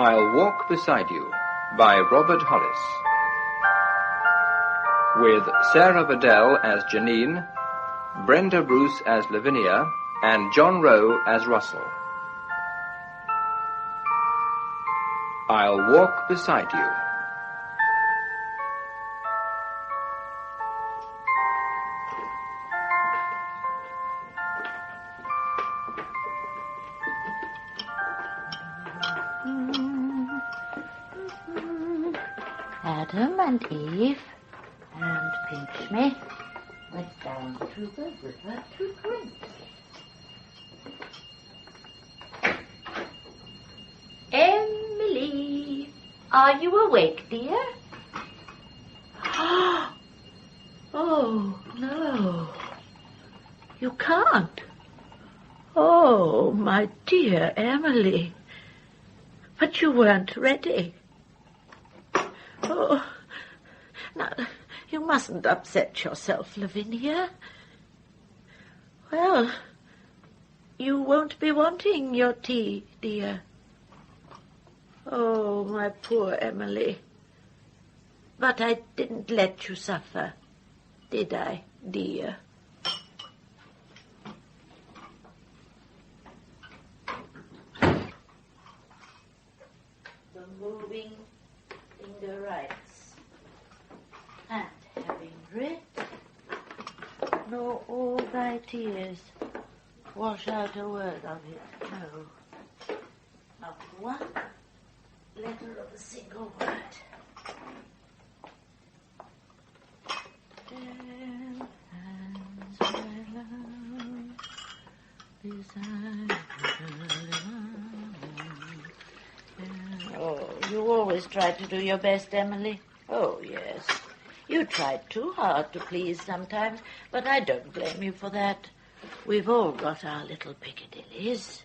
I'll Walk Beside You by Robert Holles. With Sarah Badel as Janine, Brenda Bruce as Lavinia, and John Rowe as Russell. I'll Walk Beside You. Adam and Eve and Pinch-Me went down to the river to drink. Emily, are you awake, dear? Oh, no. You can't. Oh, my dear Emily. But you weren't ready. Oh, now, you mustn't upset yourself, Lavinia. Well, you won't be wanting your tea, dear. Oh, my poor Emily. But I didn't let you suffer, did I, dear? The moving finger writes, and having read, nor all thy tears wash out a word of it, no, not one letter of a single word. There hands my love beside her. Oh, you always try to do your best, Emily. Oh, yes. You tried too hard to please sometimes, but I don't blame you for that. We've all got our little Piccadillys.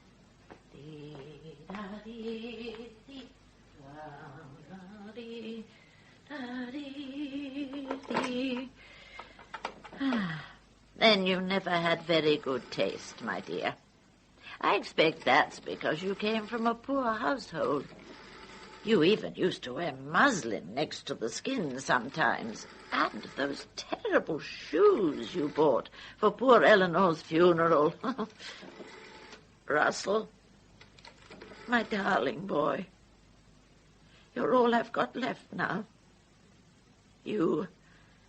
Then you never had very good taste, my dear. I expect that's because you came from a poor household. You even used to wear muslin next to the skin sometimes. And those terrible shoes you bought for poor Eleanor's funeral. Russell, my darling boy, you're all I've got left now. You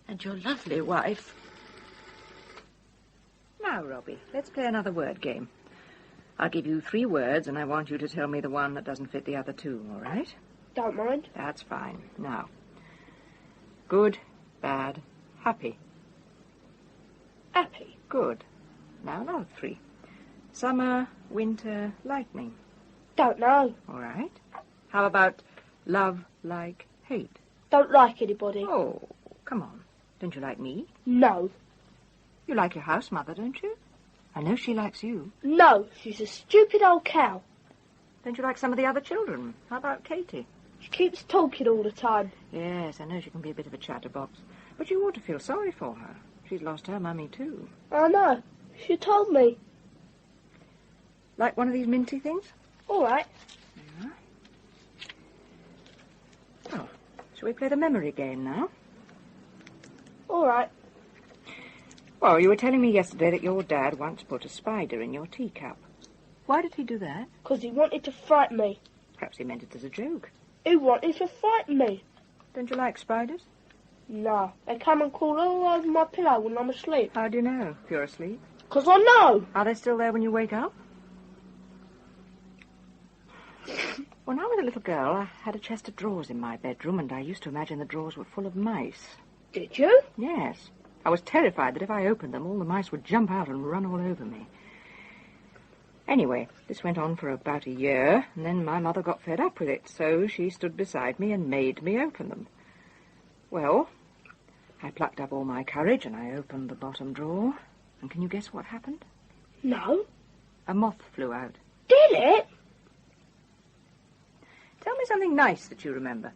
and your lovely wife. Now, Robbie, let's play another word game. I'll give you 3 words, and I want you to tell me the one that doesn't fit the other 2, all right? Don't mind. That's fine. Now, good, bad, happy. Happy. Good. Now another 3. Summer, winter, lightning. Don't know. All right. How about love, like, hate? Don't like anybody. Oh, come on. Don't you like me? No. You like your house mother, don't you? I know she likes you. No, she's a stupid old cow. Don't you like some of the other children? How about Katie? She keeps talking all the time. Yes, I know she can be a bit of a chatterbox. But you ought to feel sorry for her. She's lost her mummy, too. I know. She told me. Like one of these minty things? All right. Yeah. Oh, shall we play the memory game now? All right. Well, you were telling me yesterday that your dad once put a spider in your teacup. Why did he do that? 'Cause he wanted to frighten me. Perhaps he meant it as a joke. He wanted to frighten me. Don't you like spiders? No, they come and crawl all over my pillow when I'm asleep. How do you know if you're asleep? 'Cause I know. Are they still there when you wake up? When I was a little girl, I had a chest of drawers in my bedroom, and I used to imagine the drawers were full of mice. Did you? Yes. I was terrified that if I opened them, all the mice would jump out and run all over me. Anyway, this went on for about a year, and then my mother got fed up with it, so she stood beside me and made me open them. Well, I plucked up all my courage and I opened the bottom drawer. And can you guess what happened? No. A moth flew out. Did it? Tell me something nice that you remember.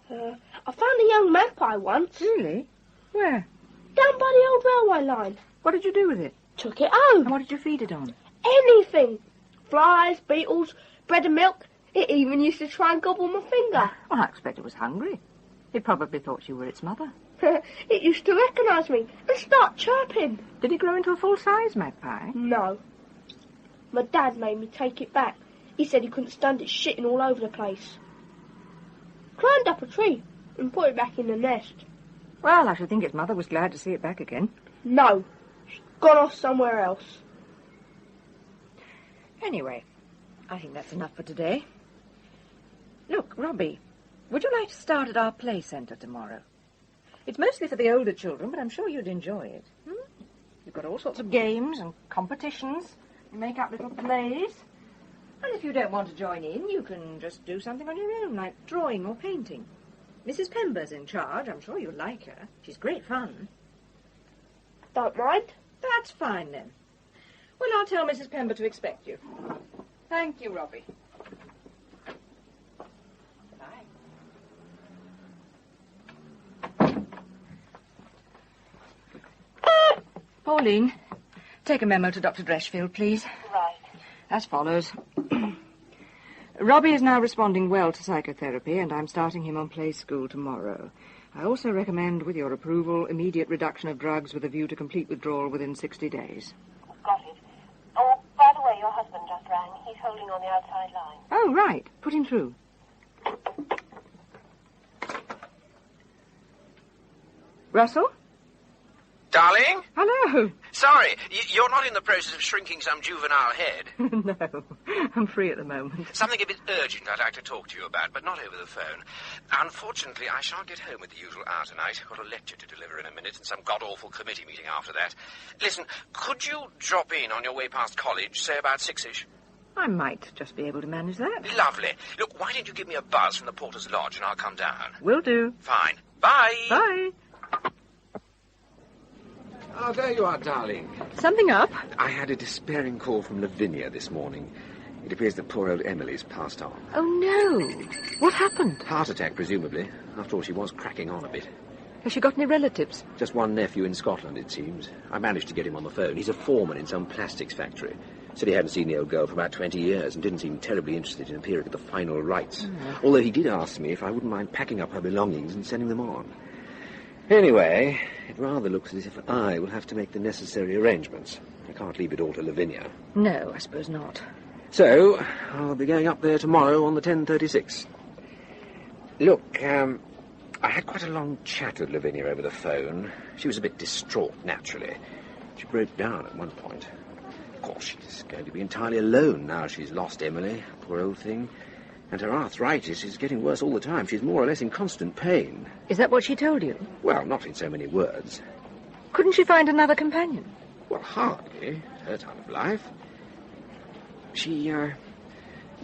I found a young magpie once. Really? Where? Down by the old railway line. What did you do with it? Took it home. And what did you feed it on? Anything. Flies, beetles, bread and milk. It even used to try and gobble my finger. Well, I expect it was hungry. It probably thought you were its mother. It used to recognise me and start chirping. Did it grow into a full-size magpie? No. My dad made me take it back. He said he couldn't stand it shitting all over the place. Climbed up a tree and put it back in the nest. Well, I should think its mother was glad to see it back again. No. She's gone off somewhere else. Anyway, I think that's enough for today. Look, Robbie, would you like to start at our play centre tomorrow? It's mostly for the older children, but I'm sure you'd enjoy it. You've got all sorts of games and competitions. You make up little plays. And if you don't want to join in, you can just do something on your own, like drawing or painting. Mrs. Pember's in charge. I'm sure you'll like her. She's great fun. Don't mind. That's fine, then. Well, I'll tell Mrs. Pember to expect you. Thank you, Robbie. Bye. Pauline, take a memo to Dr. Dreschfield, please. Right. As follows. Robbie is now responding well to psychotherapy, and I'm starting him on play school tomorrow. I also recommend, with your approval, immediate reduction of drugs with a view to complete withdrawal within 60 days. Got it. Oh, by the way, your husband just rang. He's holding on the outside line. Oh, right. Put him through. Russell? Darling? Hello. Sorry, you're not in the process of shrinking some juvenile head. No, I'm free at the moment. Something a bit urgent I'd like to talk to you about, but not over the phone. Unfortunately, I shan't get home at the usual hour tonight. Got a lecture to deliver in a minute and some god-awful committee meeting after that. Listen, could you drop in on your way past college, say about 6-ish? I might just be able to manage that. Lovely. Look, why don't you give me a buzz from the Porter's Lodge and I'll come down? Will do. Fine. Bye. Bye. Oh, there you are, darling. Something up? I had a despairing call from Lavinia this morning. It appears that poor old Emily's passed on. Oh, no. What happened? Heart attack, presumably. After all, she was cracking on a bit. Has she got any relatives? Just one nephew in Scotland, it seems. I managed to get him on the phone. He's a foreman in some plastics factory. Said he hadn't seen the old girl for about 20 years and didn't seem terribly interested in appearing at the final rites. Although he did ask me if I wouldn't mind packing up her belongings and sending them on. Anyway, it rather looks as if I will have to make the necessary arrangements. I can't leave it all to Lavinia. No, I suppose not. So, I'll be going up there tomorrow on the 10:36. Look, I had quite a long chat with Lavinia over the phone. She was a bit distraught, naturally. She broke down at one point. Of course, she's going to be entirely alone now she's lost Emily, poor old thing. And her arthritis is getting worse all the time. She's more or less in constant pain. Is that what she told you? Well, not in so many words. Couldn't she find another companion? Well, hardly. Her time of life. She,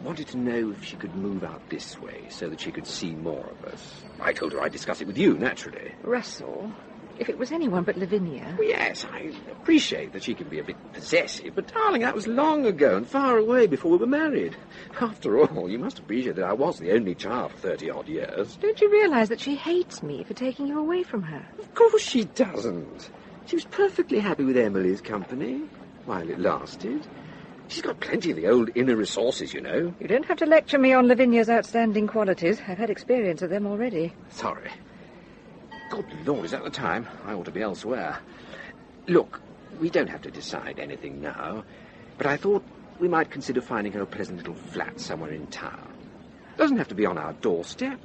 wanted to know if she could move out this way so that she could see more of us. I told her I'd discuss it with you, naturally. Russell, if it was anyone but Lavinia... Well, yes, I appreciate that she can be a bit possessive, but, darling, that was long ago and far away before we were married. After all, you must appreciate that I was the only child for 30-odd years. Don't you realise that she hates me for taking you away from her? Of course she doesn't. She was perfectly happy with Emily's company while it lasted. She's got plenty of the old inner resources, you know. You don't have to lecture me on Lavinia's outstanding qualities. I've had experience of them already. Sorry. Good Lord, is that the time? I ought to be elsewhere. Look, we don't have to decide anything now, but I thought we might consider finding her a pleasant little flat somewhere in town. Doesn't have to be on our doorstep.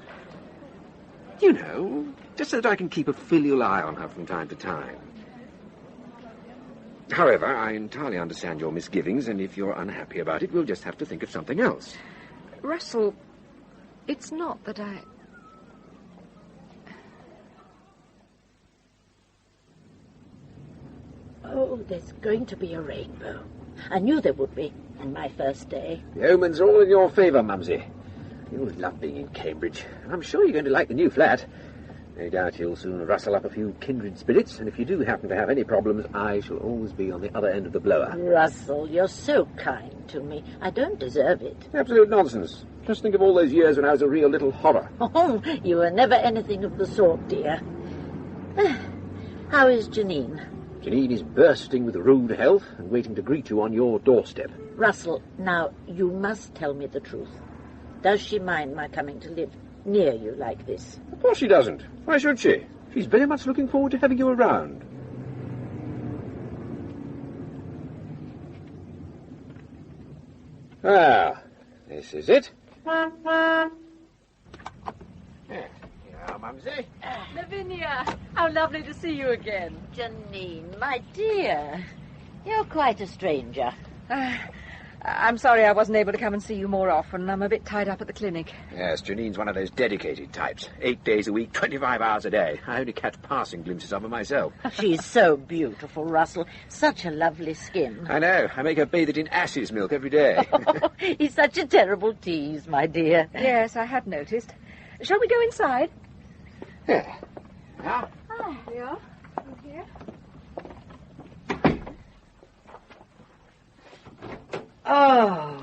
You know, just so that I can keep a filial eye on her from time to time. However, I entirely understand your misgivings, and if you're unhappy about it, we'll just have to think of something else. Russell, it's not that I... Oh, there's going to be a rainbow. I knew there would be on my first day. The omens are all in your favour, Mumsy. You always love being in Cambridge. I'm sure you're going to like the new flat. No doubt you'll soon rustle up a few kindred spirits, and if you do happen to have any problems, I shall always be on the other end of the blower. Russell, you're so kind to me. I don't deserve it. Absolute nonsense. Just think of all those years when I was a real little horror. Oh, you were never anything of the sort, dear. How is Janine? Janine is bursting with rude health and waiting to greet you on your doorstep. Russell, now, you must tell me the truth. Does she mind my coming to live near you like this? Of course she doesn't. Why should she? She's very much looking forward to having you around. Ah, this is it. Here you are, Mumsy. Lavinia, how lovely to see you again. Janine, my dear, you're quite a stranger. I'm sorry I wasn't able to come and see you more often. I'm a bit tied up at the clinic. Yes, Janine's one of those dedicated types. 8 days a week, 25 hours a day. I only catch passing glimpses of her myself. She's so beautiful, Russell. Such a lovely skin. I know. I make her bathe it in ass's milk every day. Oh, he's such a terrible tease, my dear. Yes, I had noticed. Shall we go inside? Yeah. Yeah. Ah, here we are. Here. Oh,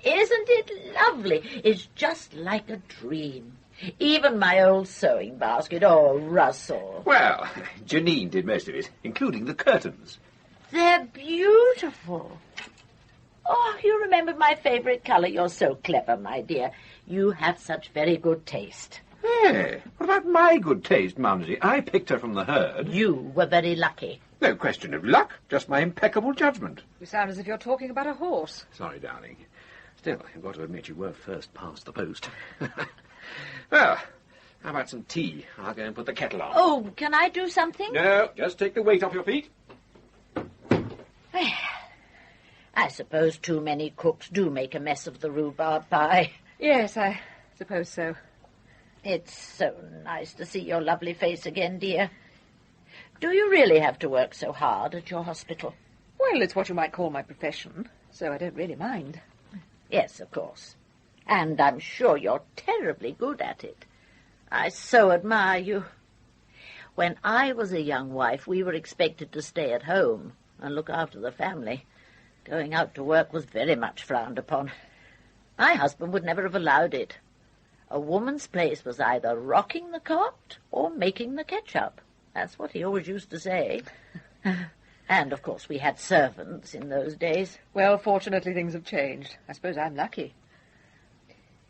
isn't it lovely? It's just like a dream. Even my old sewing basket. Oh, Russell. Well, Janine did most of it, including the curtains. They're beautiful. Oh, you remembered my favourite colour. You're so clever, my dear. You have such very good taste. Hey, what about my good taste, Mumsy? I picked her from the herd. You were very lucky. No question of luck, just my impeccable judgment. You sound as if you're talking about a horse. Sorry, darling. Still, I've got to admit you were first past the post. Well, how about some tea? I'll go and put the kettle on. Oh, can I do something? No, just take the weight off your feet. I suppose too many cooks do make a mess of the rhubarb pie. Yes, I suppose so. It's so nice to see your lovely face again, dear. Do you really have to work so hard at your hospital? Well, it's what you might call my profession, so I don't really mind. Yes, of course. And I'm sure you're terribly good at it. I so admire you. When I was a young wife, we were expected to stay at home and look after the family. Going out to work was very much frowned upon. My husband would never have allowed it. A woman's place was either rocking the cot or making the ketchup. That's what he always used to say. And, of course, we had servants in those days. Well, fortunately, things have changed. I suppose I'm lucky.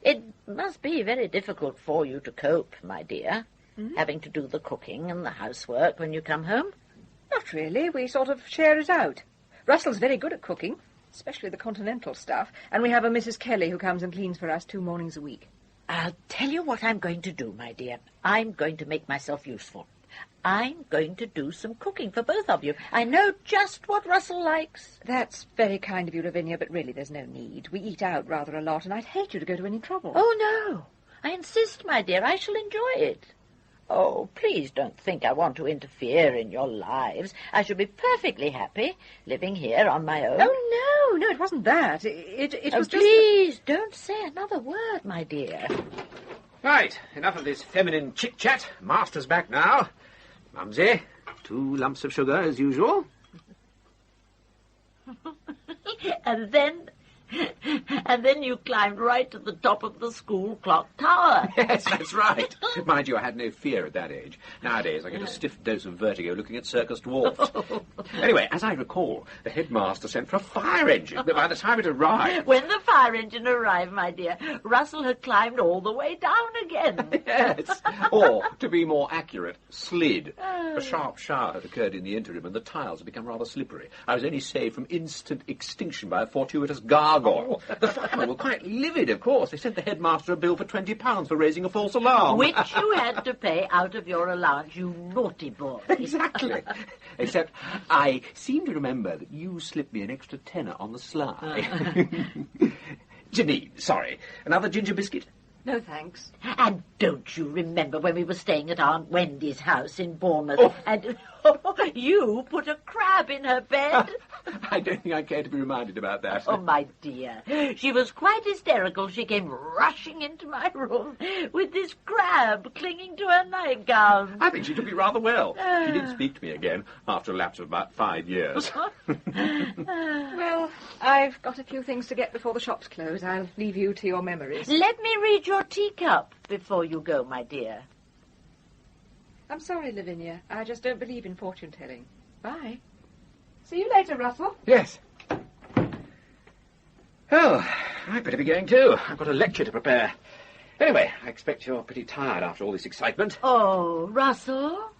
It must be very difficult for you to cope, my dear, having to do the cooking and the housework when you come home. Not really. We sort of share it out. Russell's very good at cooking, especially the continental stuff, and we have a Mrs. Kelly who comes and cleans for us 2 mornings a week. I'll tell you what I'm going to do, my dear. I'm going to make myself useful. I'm going to do some cooking for both of you. I know just what Russell likes. That's very kind of you, Lavinia, but really there's no need. We eat out rather a lot, and I'd hate you to go to any trouble. Oh, no. I insist, my dear. I shall enjoy it. Oh, please don't think I want to interfere in your lives. I shall be perfectly happy living here on my own. Oh, no, it wasn't that. It was just... Please, don't say another word, my dear. Right, enough of this feminine chit-chat. Master's back now. Mumsy, 2 lumps of sugar as usual. And then you climbed right to the top of the school clock tower. Yes, that's right. Mind you, I had no fear at that age. Nowadays, I get a stiff dose of vertigo looking at circus dwarfs. Anyway, as I recall, the headmaster sent for a fire engine, but by the time it arrived... When the fire engine arrived, my dear, Russell had climbed all the way down again. Yes, or, to be more accurate, slid. A sharp shower had occurred in the interim, and the tiles had become rather slippery. I was only saved from instant extinction by a fortuitous gargoyle. The firemen were quite livid, of course. They sent the headmaster a bill for £20 for raising a false alarm. Which you had to pay out of your allowance, you naughty boy. Exactly. Except I seem to remember that you slipped me an extra tenner on the sly. Janine, sorry. Another ginger biscuit? No, thanks. And don't you remember when we were staying at Aunt Wendy's house in Bournemouth, and you put a crab in her bed? I don't think I care to be reminded about that. Oh, my dear. She was quite hysterical. She came rushing into my room with this crab clinging to her nightgown. I think she took it rather well. She did speak to me again after a lapse of about 5 years. Well, I've got a few things to get before the shops close. I'll leave you to your memories. Let me read your teacup before you go, my dear. I'm sorry, Lavinia. I just don't believe in fortune-telling. Bye. See you later, Russell. Yes. Oh, I'd better be going too. I've got a lecture to prepare. Anyway, I expect you're pretty tired after all this excitement. Oh, Russell,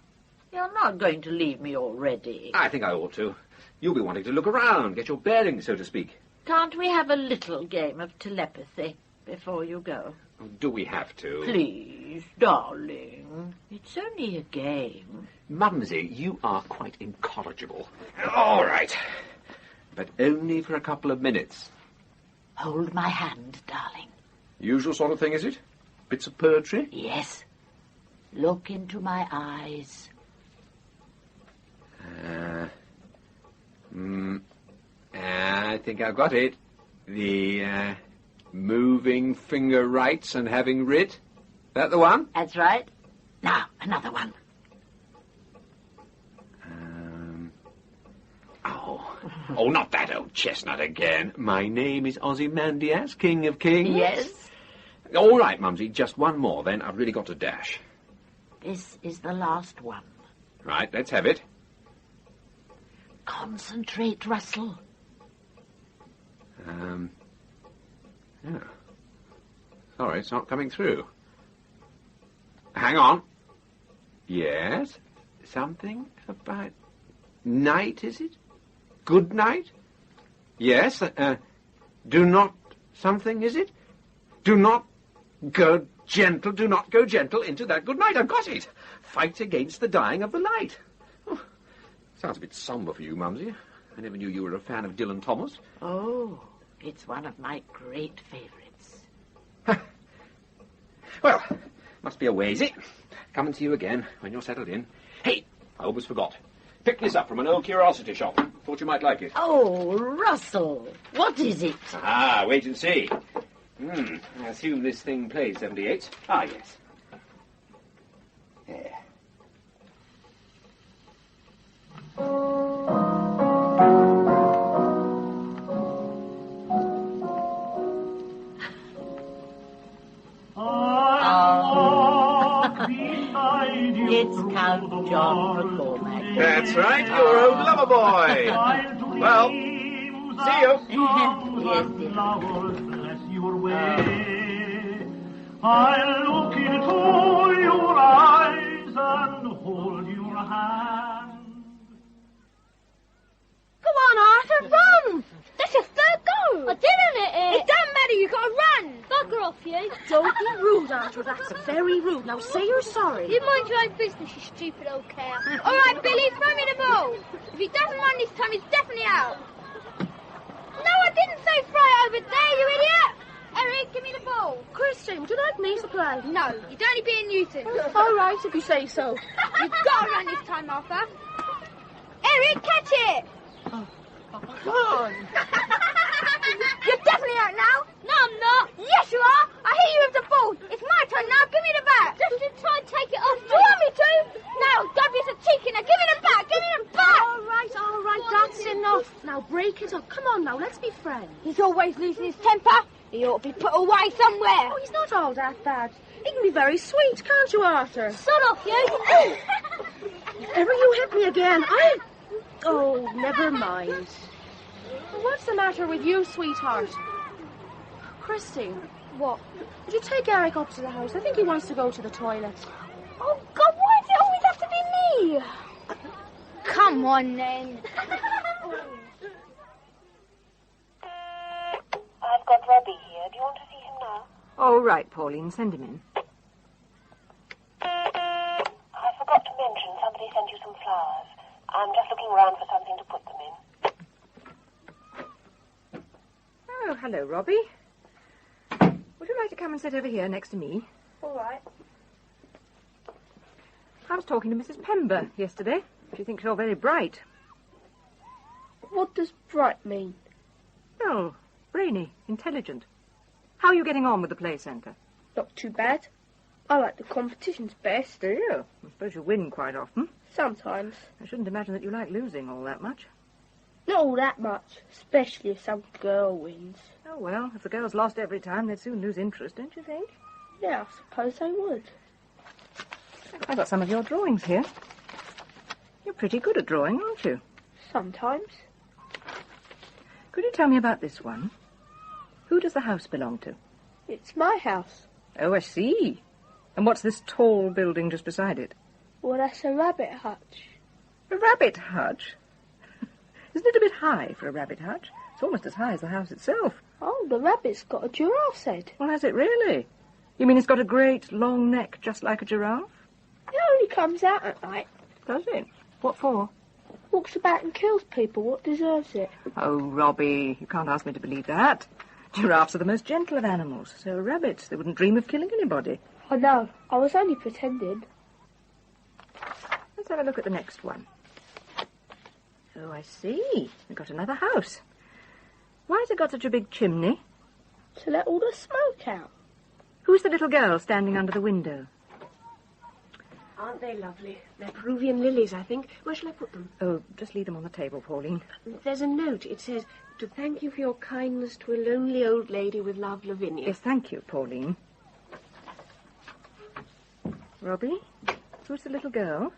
you're not going to leave me already. I think I ought to. You'll be wanting to look around, get your bearings, so to speak. Can't we have a little game of telepathy before you go? Oh, do we have to? Please, darling. It's only a game. Mumsy, you are quite incorrigible. All right. But only for a couple of minutes. Hold my hand, darling. Usual sort of thing, is it? Bits of poetry? Yes. Look into my eyes. I think I've got it. The, moving finger writes and having writ. That the one? That's right. Now, another one. Oh, not that old chestnut again. My name is Ozymandias, King of Kings. Yes. All right, Mumsy, just one more, then. I've really got to dash. This is the last one. Right, let's have it. Concentrate, Russell. Yeah. Sorry, it's not coming through. Hang on. Yes? Something about night, is it? Good night? Yes, do not something, is it? Do not go gentle into that good night. I've got it. Fight against the dying of the light. Oh, sounds a bit sombre for you, Mumsy. I never knew you were a fan of Dylan Thomas. Oh, it's one of my great favourites. Well, must be a waysy. Come and see you again when you're settled in. Hey, I almost forgot. Picked this up from an old curiosity shop. Thought you might like it. Oh, Russell, what is it? Ah, wait and see. I assume this thing plays 78. Ah, yes. There. It's Count John McCormack. That's right, your old lover boy. Well, see you. Yes, dear. I'll look into your eyes and hold your hand. Come on, Arthur, run! That's your third goal. I didn't hit it. It doesn't matter, you gotta run. Bugger off, you. Don't be rude, Arthur. That's very rude. Now say you're sorry. You mind your own business, you stupid old cow. All right, Billy, throw me the ball. If he doesn't run this time, he's definitely out. No, I didn't say throw it over there, you idiot. Eric, give me the ball. Christian, would you like me to play? No, you'd only be a nuisance. All right, if you say so. You've got to run this time, Arthur. Eric, catch it. Come on. You're definitely out now. No, I'm not. Yes, you are. I hit you with the ball. It's my turn now. Give me the bat. Just to try and take it off. Do you want me to? No, don't be so cheeky. Now give me the bat. Give me the bat. All right, that's enough. Now break it up. Come on now, let's be friends. He's always losing his temper. He ought to be put away somewhere. Oh, he's not all that bad. He can be very sweet, can't you, Arthur? Son off, you. If ever you hit me again, Oh, never mind. What's the matter with you, sweetheart? Christine. What? Would you take Eric up to the house? I think he wants to go to the toilet. Oh, God, why does it always have to be me? Come on, then. I've got Robbie here. Do you want to see him now? Oh, right, Pauline. Send him in. I forgot to mention somebody sent you some flowers. I'm just looking around for something to put them in. Oh, hello, Robbie. Would you like to come and sit over here next to me? All right. I was talking to Mrs. Pember yesterday. She thinks you're very bright. What does bright mean? Oh, brainy, intelligent. How are you getting on with the play centre? Not too bad. I like the competitions best. Do you? I suppose you win quite often. Sometimes. I shouldn't imagine that you like losing all that much. Not all that much, especially if some girl wins. Oh, well, if the girls lost every time, they'd soon lose interest, don't you think? Yeah, I suppose they would. I've got some of your drawings here. You're pretty good at drawing, aren't you? Sometimes. Could you tell me about this one? Who does the house belong to? It's my house. Oh, I see. And what's this tall building just beside it? Well, that's a rabbit hutch. A rabbit hutch? Isn't it a bit high for a rabbit hutch? It's almost as high as the house itself. Oh, the rabbit's got a giraffe's head. Well, has it really? You mean it's got a great long neck just like a giraffe? It only comes out at night. Does it? What for? Walks about and kills people. What deserves it? Oh, Robbie, you can't ask me to believe that. Giraffes are the most gentle of animals. So are rabbits. They wouldn't dream of killing anybody. I know. I was only pretending. Let's have a look at the next one. Oh, I see. We've got another house. Why has it got such a big chimney? To let all the smoke out. Who's the little girl standing under the window? Aren't they lovely? They're Peruvian lilies, I think. Where shall I put them? Oh, just leave them on the table, Pauline. There's a note. It says, to thank you for your kindness to a lonely old lady with love, Lavinia. Yes, thank you, Pauline. Robbie, who's the little girl?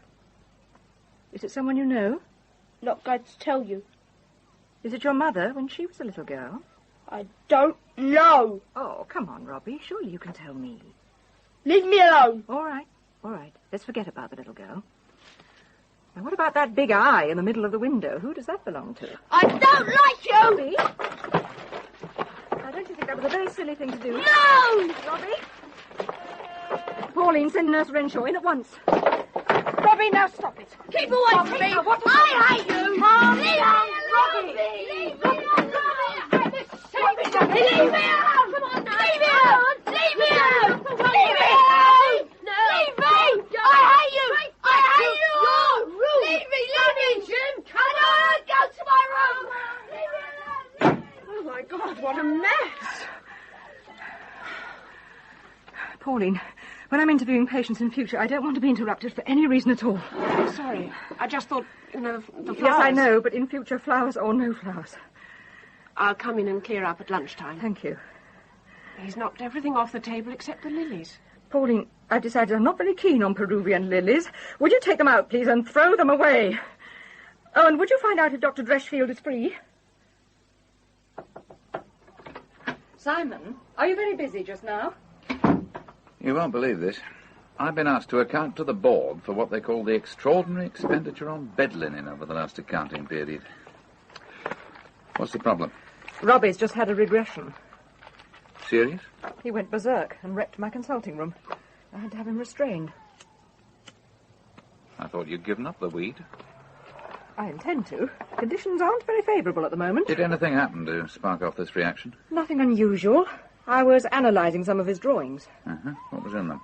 Is it someone you know? Not going to tell you. Is it your mother when she was a little girl? I don't know. Oh, come on, Robbie. Surely you can tell me. Leave me alone. All right. Let's forget about the little girl. Now, what about that big eye in the middle of the window? Who does that belong to? I don't like you! Robbie? Now, don't you think that was a very silly thing to do? No! Robbie? Pauline, send Nurse Renshaw in at once. Robbie, now stop it. Keep away from me. I hate you. Mom, leave me alone. Robbie. Leave me alone. Leave me alone. Come on now. Leave me alone. Leave me alone. Leave me alone. No. Leave me. I hate you. I hate you. Your room. Leave me, Jim. Come on. Go to my room. Leave me alone. Oh, my God, what a mess. Pauline, when I'm interviewing patients in future, I don't want to be interrupted for any reason at all. I'm sorry. I just thought, the flowers... Yes, I know, but in future, flowers or no flowers. I'll come in and clear up at lunchtime. Thank you. He's knocked everything off the table except the lilies. Pauline, I've decided I'm not very keen on Peruvian lilies. Would you take them out, please, and throw them away? Oh, and would you find out if Dr. Dreschfield is free? Simon, are you very busy just now? You won't believe this. I've been asked to account to the board for what they call the extraordinary expenditure on bed linen over the last accounting period. What's the problem? Robbie's just had a regression. Serious? He went berserk and wrecked my consulting room. I had to have him restrained. I thought you'd given up the weed. I intend to. Conditions aren't very favourable at the moment. Did anything happen to spark off this reaction? Nothing unusual. I was analysing some of his drawings. Uh-huh. What was in them?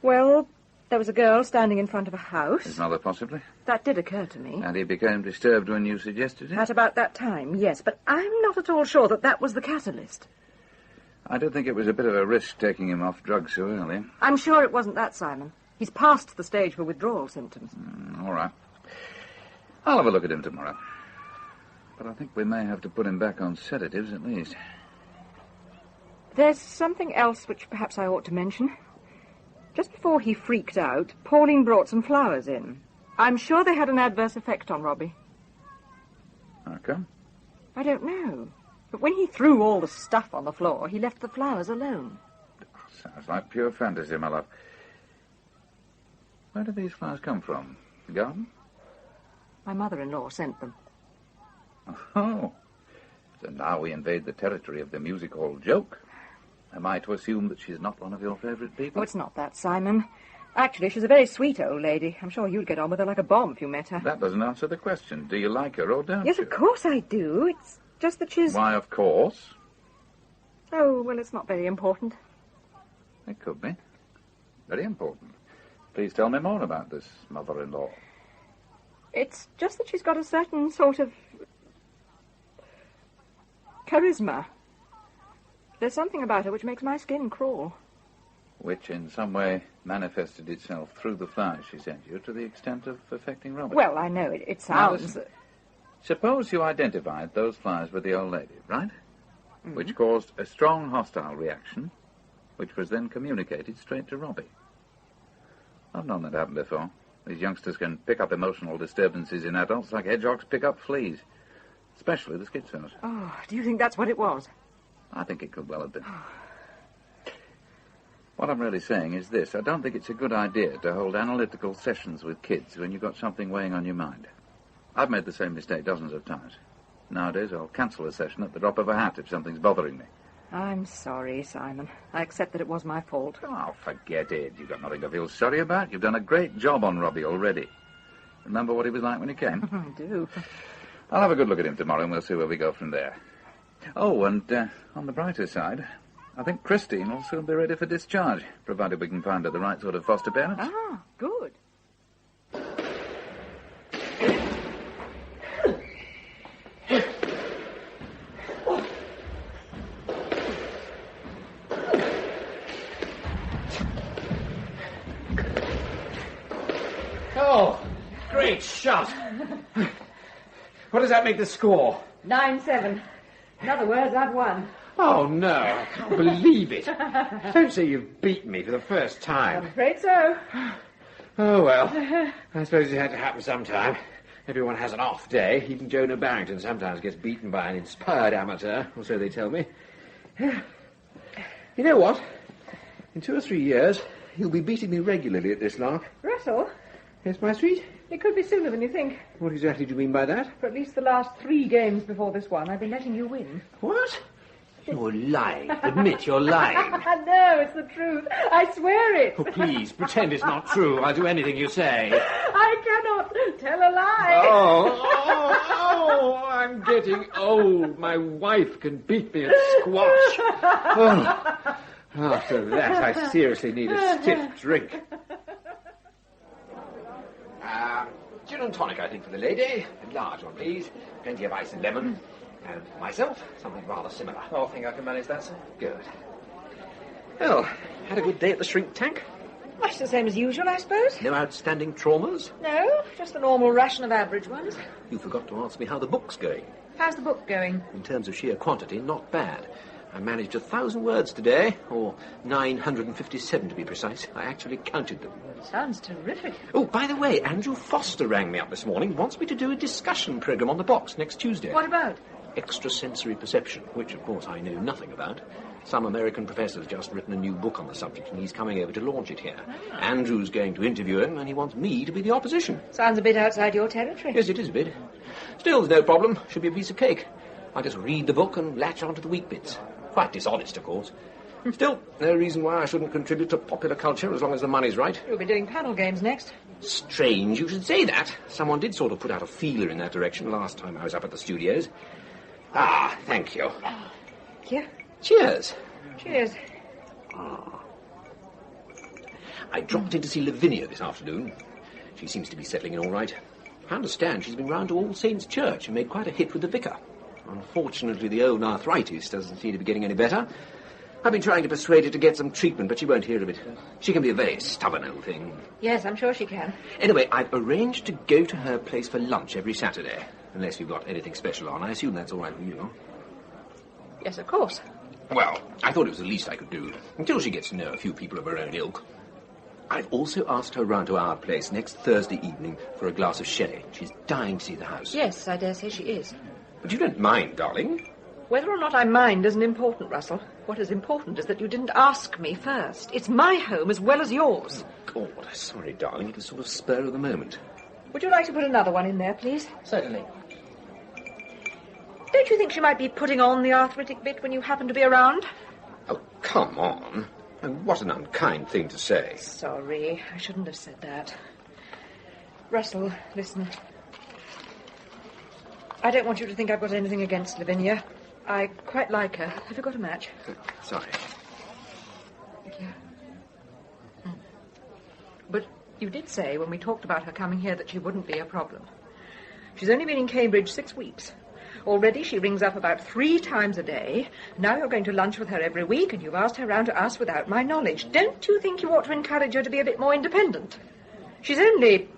Well, there was a girl standing in front of a house. His mother, possibly? That did occur to me. And he became disturbed when you suggested it? At about that time, yes. But I'm not at all sure that that was the catalyst. I do think it was a bit of a risk taking him off drugs so early. I'm sure it wasn't that, Simon. He's past the stage for withdrawal symptoms. All right. I'll have a look at him tomorrow. But I think we may have to put him back on sedatives at least. There's something else which perhaps I ought to mention. Just before he freaked out, Pauline brought some flowers in. I'm sure they had an adverse effect on Robbie. How come? I don't know. But when he threw all the stuff on the floor, he left the flowers alone. Sounds like pure fantasy, my love. Where did these flowers come from? The garden? My mother-in-law sent them. Oh. So now we invade the territory of the music hall joke. Am I to assume that she's not one of your favourite people? Oh, it's not that, Simon. Actually, she's a very sweet old lady. I'm sure you'd get on with her like a bomb if you met her. That doesn't answer the question. Do you like her or don't you? Yes, of course I do. It's just that she's... Why, of course? Oh, well, it's not very important. It could be. Very important. Please tell me more about this mother-in-law. It's just that she's got a certain sort of... charisma. There's something about her which makes my skin crawl. Which in some way manifested itself through the flowers she sent you to the extent of affecting Robert. Well, I know it sounds... Now, listen. Suppose you identified those flowers with the old lady, right? Mm-hmm. Which caused a strong hostile reaction, which was then communicated straight to Robbie. I've known that happen before. These youngsters can pick up emotional disturbances in adults like hedgehogs pick up fleas. Especially the schizos. Oh, do you think that's what it was? I think it could well have been. What I'm really saying is this. I don't think it's a good idea to hold analytical sessions with kids when you've got something weighing on your mind. I've made the same mistake dozens of times. Nowadays, I'll cancel a session at the drop of a hat if something's bothering me. I'm sorry, Simon. I accept that it was my fault. Oh, forget it. You've got nothing to feel sorry about. You've done a great job on Robbie already. Remember what he was like when he came? I do. I'll have a good look at him tomorrow, and we'll see where we go from there. Oh, and on the brighter side, I think Christine will soon be ready for discharge, provided we can find her the right sort of foster parents. Ah, good. Oh, great shot. What does that make the score? 9-7. In other words, I've won. Oh, no, I can't believe it. Don't say you've beaten me for the first time. I'm afraid so. Oh, well, I suppose it had to happen sometime. Everyone has an off day. Even Jonah Barrington sometimes gets beaten by an inspired amateur, or so they tell me. You know what? In 2 or 3 years, he'll be beating me regularly at this lark. Russell? Yes, my sweet? It could be sooner than you think. What exactly do you mean by that? For at least the last 3 games before this one, I've been letting you win. What? You're lying. Admit you're lying. No, it's the truth. I swear it. Oh, please, pretend it's not true. I'll do anything you say. I cannot tell a lie. Oh, I'm getting old. My wife can beat me at squash. Oh, after that, I seriously need a stiff drink. Gin and tonic, I think, for the lady. A large one, please. Plenty of ice and lemon. And myself, something rather similar. Oh, I think I can manage that, sir. Good. Well, had a good day at the shrink tank? Much the same as usual, I suppose. No outstanding traumas? No, just the normal ration of average ones. You forgot to ask me how the book's going. How's the book going? In terms of sheer quantity, not bad. I managed 1,000 words today, or 957 to be precise. I actually counted them. Sounds terrific. Oh, by the way, Andrew Foster rang me up this morning, wants me to do a discussion programme on the box next Tuesday. What about? Extrasensory perception, which, of course, I know nothing about. Some American professor's just written a new book on the subject, and he's coming over to launch it here. Ah. Andrew's going to interview him, and he wants me to be the opposition. Sounds a bit outside your territory. Yes, it is a bit. Still, there's no problem. Should be a piece of cake. I just read the book and latch onto the weak bits. Quite dishonest, of course. Still, no reason why I shouldn't contribute to popular culture as long as the money's right. You'll be doing panel games next. Strange you should say that. Someone did sort of put out a feeler in that direction last time I was up at the studios. Ah, thank you. Thank you. Cheers. Cheers. I dropped in to see Lavinia this afternoon. She seems to be settling in all right. I understand she's been round to All Saints' Church and made quite a hit with the vicar. Unfortunately, the old arthritis doesn't seem to be getting any better. I've been trying to persuade her to get some treatment, but she won't hear of it. She can be a very stubborn old thing. Yes, I'm sure she can. Anyway, I've arranged to go to her place for lunch every Saturday. Unless you've got anything special on. I assume that's all right with you. Yes, of course. Well, I thought it was the least I could do, until she gets to know a few people of her own ilk. I've also asked her round to our place next Thursday evening for a glass of sherry. She's dying to see the house. Yes, I dare say she is. But you don't mind, darling? Whether or not I mind isn't important, Russell. What is important is that you didn't ask me first. It's my home as well as yours. Oh, God, sorry, darling. It was sort of spur of the moment. Would you like to put another one in there, please? Certainly. Don't you think she might be putting on the arthritic bit when you happen to be around? Oh, come on. Oh, what an unkind thing to say. Sorry, I shouldn't have said that. Russell, listen. I don't want you to think I've got anything against Lavinia. I quite like her. Have you got a match? Sorry. Thank you. But you did say when we talked about her coming here that she wouldn't be a problem. She's only been in Cambridge 6 weeks. Already she rings up about 3 times a day. Now you're going to lunch with her every week, and you've asked her round to us without my knowledge. Don't you think you ought to encourage her to be a bit more independent? She's only,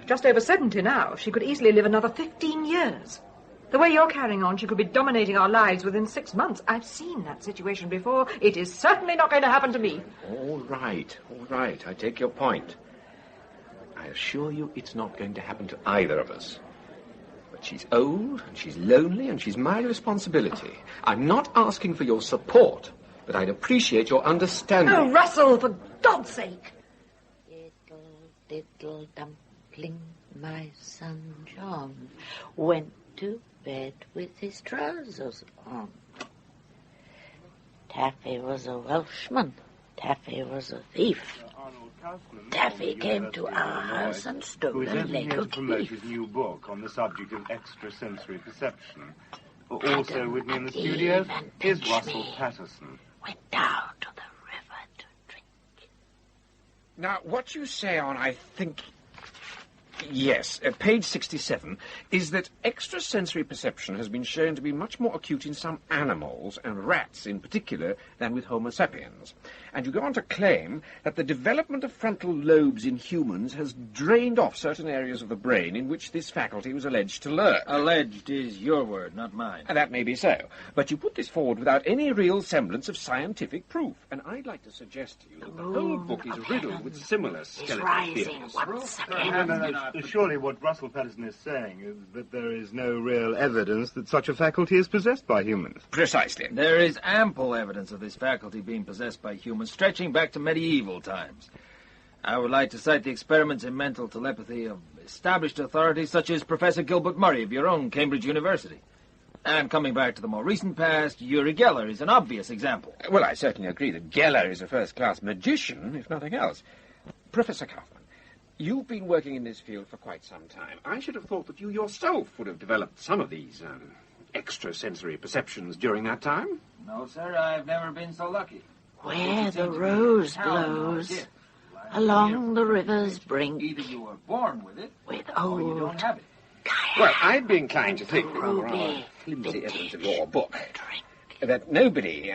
just over 70 now. She could easily live another 15 years. The way you're carrying on, she could be dominating our lives within 6 months. I've seen that situation before. It is certainly not going to happen to me. All right. I take your point. I assure you it's not going to happen to either of us. But She's old, and she's lonely, and she's my responsibility. I'm not asking for your support, but I'd appreciate your understanding. Oh, Russell, for God's sake! Diddle, diddle, dumpling, my son John went to bed with his trousers on. Taffy was a Welshman. Taffy was a thief. Taffy came to our house and stole a leg of beef. His new book on the subject of extrasensory perception. Also with me in the studio is Russell Patterson. Went down to the river to drink. Now, what you say on, I think... Yes, page 67, is that extrasensory perception has been shown to be much more acute in some animals, and rats in particular, than with Homo sapiens. And you go on to claim that the development of frontal lobes in humans has drained off certain areas of the brain in which this faculty was alleged to lurk. Alleged is your word, not mine. And that may be so. But you put this forward without any real semblance of scientific proof. And I'd like to suggest to you that the whole book is riddled with similar skeletal theories. No. Surely what Russell Patterson is saying is that there is no real evidence that such a faculty is possessed by humans. Precisely. There is ample evidence of this faculty being possessed by humans, stretching back to medieval times. I would like to cite the experiments in mental telepathy of established authorities such as Professor Gilbert Murray of your own Cambridge University. And coming back to the more recent past, Uri Geller is an obvious example. Well, I certainly agree that Geller is a first-class magician, if nothing else. Professor Kaufman, you've been working in this field for quite some time. I should have thought that you yourself would have developed some of these extrasensory perceptions during that time. No, sir, I've never been so lucky. Where the rose blows, along the river's brink. Either you were born with it, with or you don't have it. Well, I'd be inclined to think, from the flimsy evidence of your book, that nobody,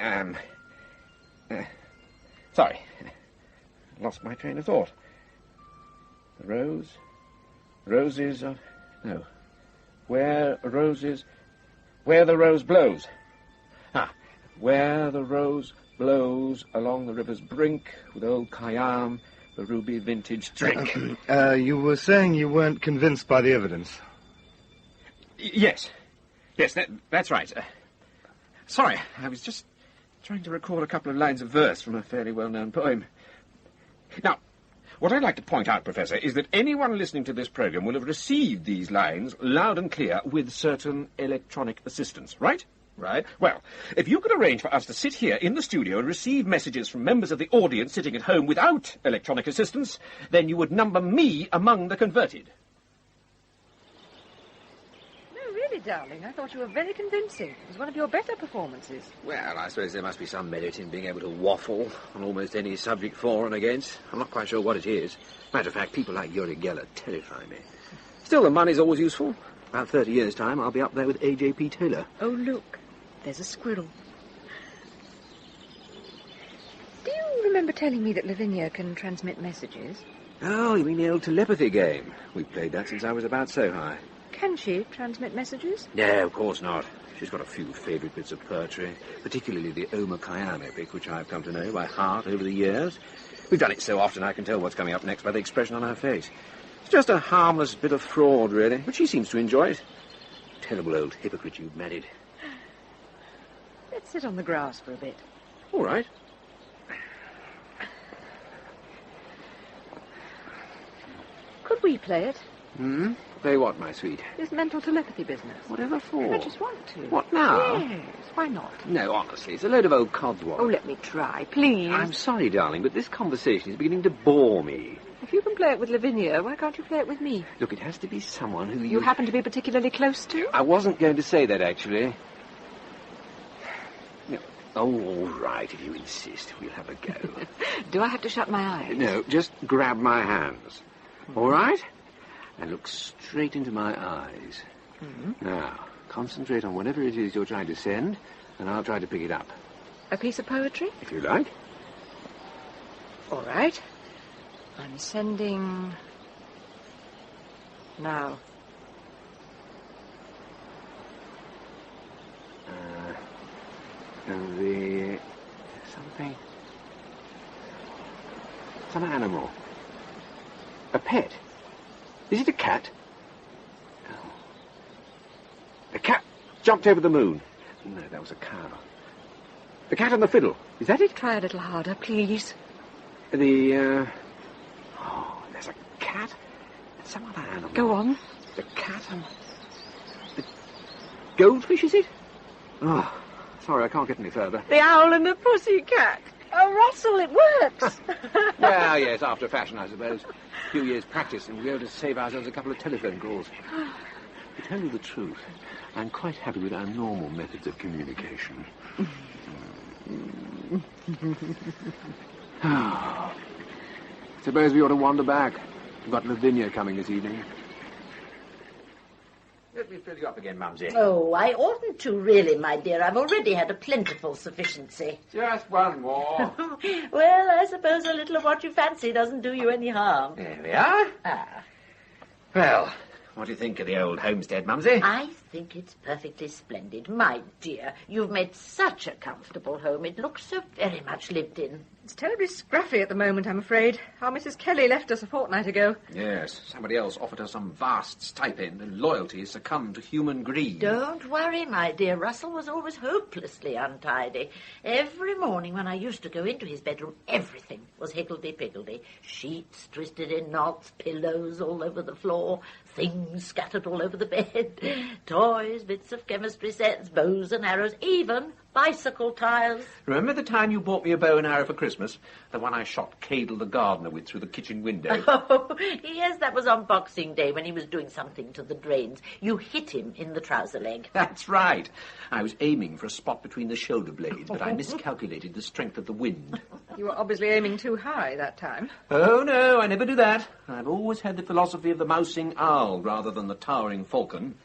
sorry, lost my train of thought. The roses of, no, where the rose blows. Where the rose blows along the river's brink, with old Khayyam, the ruby vintage drink. You were saying you weren't convinced by the evidence. Yes, that's right. Sorry, I was just trying to record a couple of lines of verse from a fairly well-known poem. Now, what I'd like to point out, Professor, is that anyone listening to this program will have received these lines loud and clear with certain electronic assistance, right? Right. Well, if you could arrange for us to sit here in the studio and receive messages from members of the audience sitting at home without electronic assistance, then you would number me among the converted. No, really, darling, I thought you were very convincing. It was one of your better performances. Well, I suppose there must be some merit in being able to waffle on almost any subject for and against. I'm not quite sure what it is. Matter of fact, people like Uri Geller terrify me. Still, the money's always useful. About 30 years' time, I'll be up there with A.J.P. Taylor. Oh, look. There's a squirrel. Do you remember telling me that Lavinia can transmit messages? Oh, you mean the old telepathy game? We've played that since I was about so high. Can she transmit messages? No, of course not. She's got a few favourite bits of poetry, particularly the Omar Khayyam epic, which I've come to know by heart over the years. We've done it so often I can tell what's coming up next by the expression on her face. It's just a harmless bit of fraud, really, but she seems to enjoy it. Terrible old hypocrite you've married. Let's sit on the grass for a bit. All right. Could we play it? Play what, my sweet? This mental telepathy business. Whatever for? I just want to. What now? Yes, why not? No, honestly, it's a load of old codswallop. Oh, let me try, please. I'm sorry, darling, but this conversation is beginning to bore me. If you can play it with Lavinia, why can't you play it with me? Look, it has to be someone who you happen to be particularly close to? I wasn't going to say that, actually. No. Oh, all right, if you insist, we'll have a go. Do I have to shut my eyes? No, just grab my hands. All right? And look straight into my eyes. Now, concentrate on whatever it is you're trying to send, and I'll try to pick it up. A piece of poetry? If you like. All right. I'm sending... now. Some animal. A pet. Is it a cat? jumped over the moon. No, that was a cow. The cat and the fiddle. Is that it? Try a little harder, please. Oh, there's a cat and some other animal. Go on. The cat and... the goldfish, is it? Oh, sorry, I can't get any further. The owl and the pussycat. Oh, Russell, it works. Well, yes, after a fashion, I suppose. A few years' practice, and we're able to save ourselves a couple of telephone calls. To tell you the truth, I'm quite happy with our normal methods of communication. Suppose we ought to wander back. We've got Lavinia coming this evening. Let me fill you up again, Mumsy. Oh, I oughtn't to, really, my dear. I've already had a plentiful sufficiency. Just one more. Well, I suppose a little of what you fancy doesn't do you any harm. There we are. Ah. Well, what do you think of the old homestead, Mumsy? I think it's perfectly splendid. My dear, you've made such a comfortable home. It looks so very much lived in. It's terribly scruffy at the moment, I'm afraid. Our Mrs. Kelly left us a fortnight ago. Yes, somebody else offered her some vast stipend, and loyalty has succumbed to human greed. Don't worry, my dear. Russell was always hopelessly untidy. Every morning when I used to go into his bedroom, everything was higgledy-piggledy. Sheets twisted in knots, pillows all over the floor, things scattered all over the bed, toys, bits of chemistry sets, bows and arrows, even bicycle tyres. Remember the time you bought me a bow and arrow for Christmas? The one I shot Cadle the gardener with through the kitchen window. Oh, yes, that was on Boxing Day when he was doing something to the drains. You hit him in the trouser leg. That's right. I was aiming for a spot between the shoulder blades, but I miscalculated the strength of the wind. You were obviously aiming too high that time. Oh, no, I never do that. I've always had the philosophy of the mousing owl rather than the towering falcon.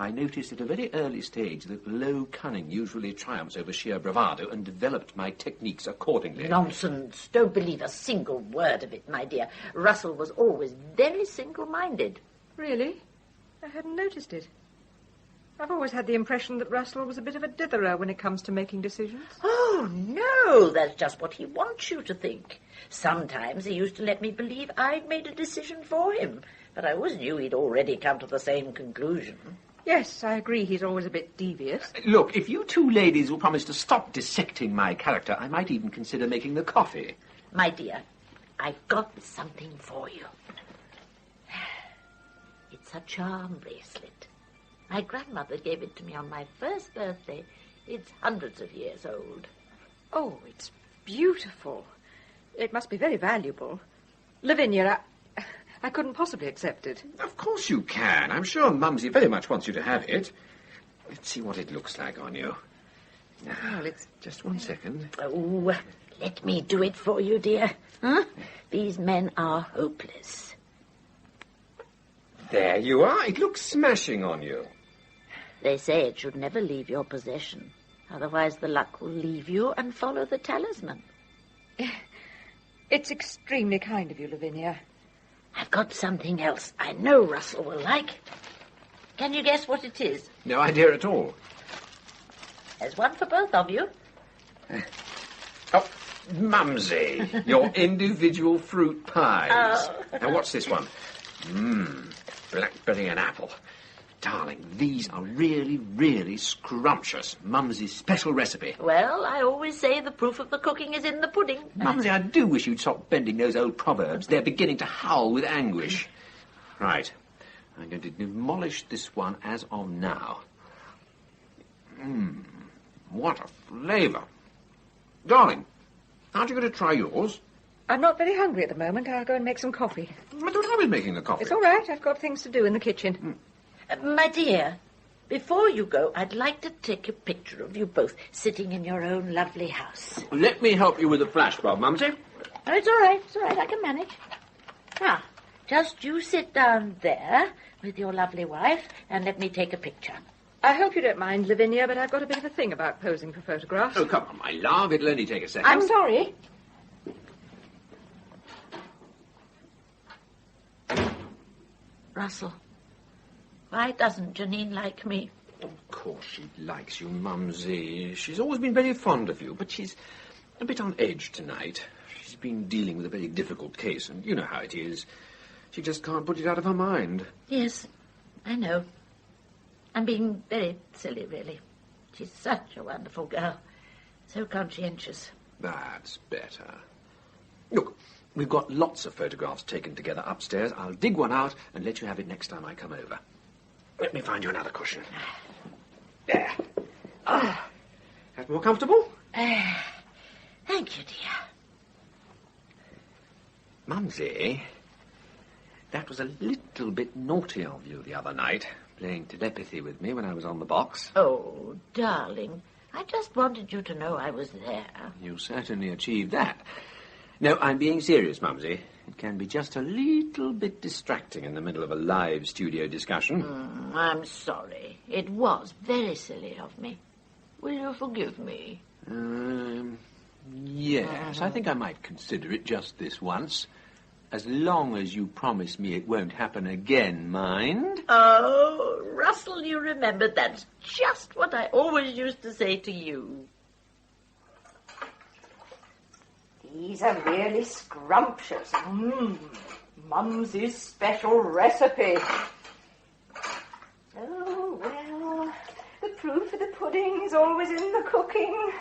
I noticed at a very early stage that low cunning usually triumphs over sheer bravado and developed my techniques accordingly. Nonsense. Don't believe a single word of it, my dear. Russell was always very single-minded. Really? I hadn't noticed it. I've always had the impression that Russell was a bit of a ditherer when it comes to making decisions. Oh, no, that's just what he wants you to think. Sometimes he used to let me believe I'd made a decision for him, but I always knew he'd already come to the same conclusion. Yes, I agree he's always a bit devious. Look, if you two ladies will promise to stop dissecting my character, I might even consider making the coffee. My dear, I've got something for you. It's a charm bracelet. My grandmother gave it to me on my first birthday. It's hundreds of years old. Oh, it's beautiful. It must be very valuable. Lavinia, I couldn't possibly accept it. Of course you can. I'm sure Mumsy very much wants you to have it. Let's see what it looks like on you. Now, let's... just 1 second. Oh, let me do it for you, dear. Huh? These men are hopeless. There you are. It looks smashing on you. They say it should never leave your possession. Otherwise the luck will leave you and follow the talisman. It's extremely kind of you, Lavinia. I've got something else I know Russell will like. Can you guess what it is? No idea at all. There's one for both of you. Oh, Mumsy, your individual fruit pies. Oh. Now, what's this one? Blackberry and apple. Darling, these are really, really scrumptious. Mumsy's special recipe. Well, I always say the proof of the cooking is in the pudding. Mumsy, I do wish you'd stop bending those old proverbs. They're beginning to howl with anguish. Right. I'm going to demolish this one as of now. What a flavour. Darling, aren't you going to try yours? I'm not very hungry at the moment. I'll go and make some coffee. I thought I was making the coffee. It's all right. I've got things to do in the kitchen. My dear, before you go, I'd like to take a picture of you both sitting in your own lovely house. Let me help you with the flash bulb, Mumsy. Oh, it's all right. It's all right. I can manage. Now, just you sit down there with your lovely wife and let me take a picture. I hope you don't mind, Lavinia, but I've got a bit of a thing about posing for photographs. Oh, come on, my love. It'll only take a second. I'm sorry. Russell, why doesn't Janine like me? Of course she likes you, Mumsy. She's always been very fond of you, but she's a bit on edge tonight. She's been dealing with a very difficult case, and you know how it is. She just can't put it out of her mind. Yes, I know. I'm being very silly, really. She's such a wonderful girl. So conscientious. That's better. Look, we've got lots of photographs taken together upstairs. I'll dig one out and let you have it next time I come over. Let me find you another cushion. There. That's more comfortable? Thank you, dear. Mumsy, that was a little bit naughty of you the other night, playing telepathy with me when I was on the box. Oh, darling, I just wanted you to know I was there. You certainly achieved that. No, I'm being serious, Mumsy. It can be just a little bit distracting in the middle of a live studio discussion. I'm sorry. It was very silly of me. Will you forgive me? Yes, I think I might consider it just this once. As long as you promise me it won't happen again, mind? Oh, Russell, you remember that's just what I always used to say to you. These are really scrumptious. Mumsy's special recipe. Oh, well, the proof of the pudding is always in the cooking.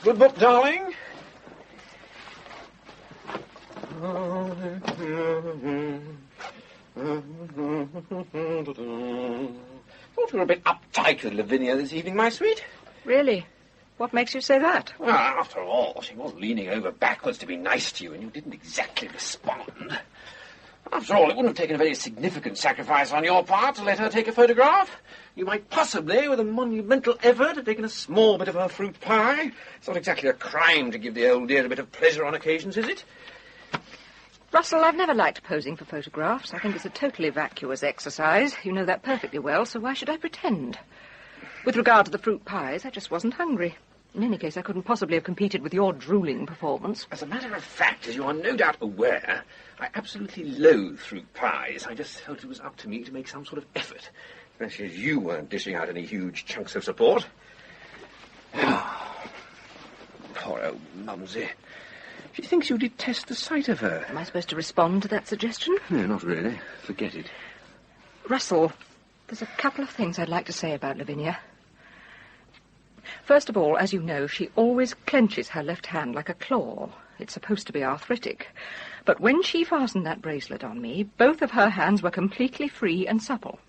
Good book, darling. Thought you were a bit uptight with Lavinia this evening, my sweet. Really? What makes you say that? Well, after all, she was leaning over backwards to be nice to you, and you didn't exactly respond. After all, it wouldn't have taken a very significant sacrifice on your part to let her take a photograph. You might possibly, with a monumental effort, have taken a small bit of her fruit pie. It's not exactly a crime to give the old dear a bit of pleasure on occasions, is it? Russell, I've never liked posing for photographs. I think it's a totally vacuous exercise. You know that perfectly well, so why should I pretend? With regard to the fruit pies, I just wasn't hungry. In any case, I couldn't possibly have competed with your drooling performance. As a matter of fact, as you are no doubt aware, I absolutely loathe fruit pies. I just felt it was up to me to make some sort of effort, especially as you weren't dishing out any huge chunks of support. Poor old Mumsy. She thinks you detest the sight of her. Am I supposed to respond to that suggestion? No, not really. Forget it. Russell, there's a couple of things I'd like to say about Lavinia. First of all, as you know, she always clenches her left hand like a claw. It's supposed to be arthritic. But when she fastened that bracelet on me, both of her hands were completely free and supple.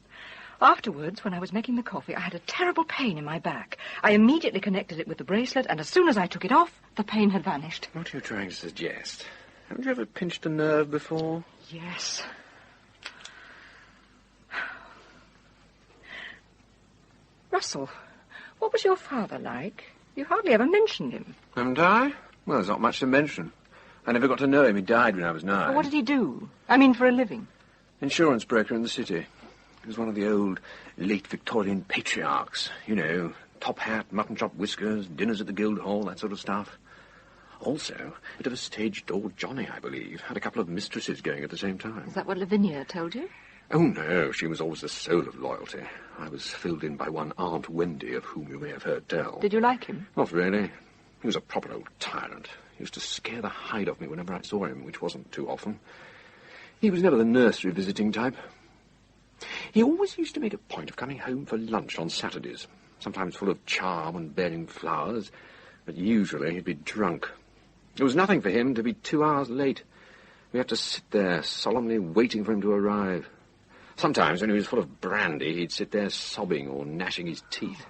Afterwards, when I was making the coffee, I had a terrible pain in my back. I immediately connected it with the bracelet, and as soon as I took it off, the pain had vanished. What are you trying to suggest? Haven't you ever pinched a nerve before? Yes. Russell, what was your father like? You hardly ever mentioned him. Haven't I? Well, there's not much to mention. I never got to know him. He died when I was 9. Well, what did he do? I mean, for a living. Insurance broker in the city. He was one of the old late Victorian patriarchs. You know, top hat, mutton chop whiskers, dinners at the Guildhall, that sort of stuff. Also, a bit of a stage-door Johnny, I believe. Had a couple of mistresses going at the same time. Is that what Lavinia told you? Oh, no, she was always the soul of loyalty. I was filled in by one Aunt Wendy, of whom you may have heard tell. Did you like him? Not really. He was a proper old tyrant. He used to scare the hide off me whenever I saw him, which wasn't too often. He was never the nursery visiting type. He always used to make a point of coming home for lunch on Saturdays, sometimes full of charm and bearing flowers, but usually he'd be drunk. It was nothing for him to be 2 hours late. We had to sit there solemnly waiting for him to arrive. Sometimes, when he was full of brandy, he'd sit there sobbing or gnashing his teeth.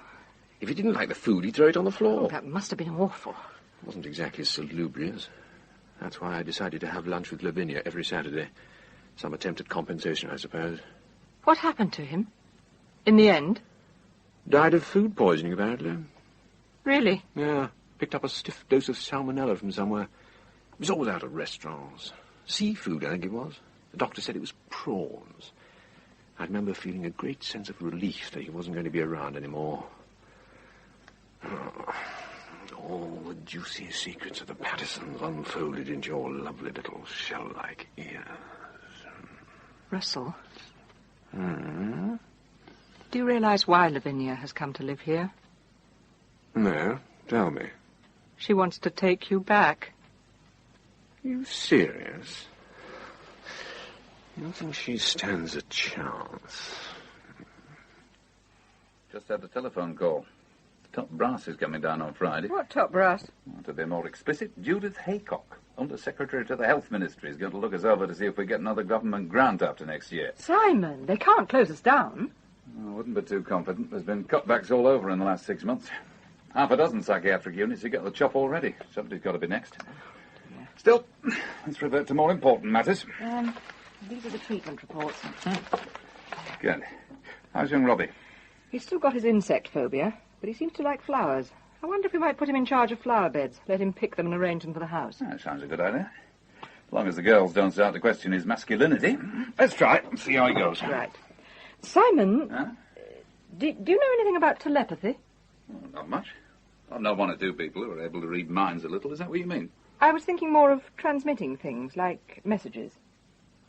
If he didn't like the food, he'd throw it on the floor. Oh, that must have been awful. It wasn't exactly salubrious. That's why I decided to have lunch with Lavinia every Saturday. Some attempt at compensation, I suppose. What happened to him? In the end? Died of food poisoning, apparently. Really? Yeah. Picked up a stiff dose of salmonella from somewhere. It was always out of restaurants. Seafood, I think it was. The doctor said it was prawns. I remember feeling a great sense of relief that he wasn't going to be around anymore. Oh, all the juicy secrets of the Pattersons unfolded into your lovely little shell-like ears. Russell? Hmm? Do you realise why Lavinia has come to live here? No, tell me. She wants to take you back. Are you serious? You think she stands a chance? Just had a telephone call. The top brass is coming down on Friday. What top brass? Well, to be more explicit, Judith Haycock, Under Secretary to the Health Ministry, is going to look us over to see if we get another government grant after next year. Simon, they can't close us down. I wouldn't be too confident. There's been cutbacks all over in the last 6 months. Half a dozen psychiatric units have got the chop already. Somebody's got to be next. Yeah. Still, let's revert to more important matters. These are the treatment reports. Good. How's young Robbie? He's still got his insect phobia, but he seems to like flowers. I wonder if we might put him in charge of flower beds, let him pick them and arrange them for the house. That sounds a good idea. As long as the girls don't start to question his masculinity. Let's try it and see how he goes. Right. Simon, Huh? do you know anything about telepathy? Oh, not much. I've known one or two people who are able to read minds a little. Is that what you mean? I was thinking more of transmitting things, like messages.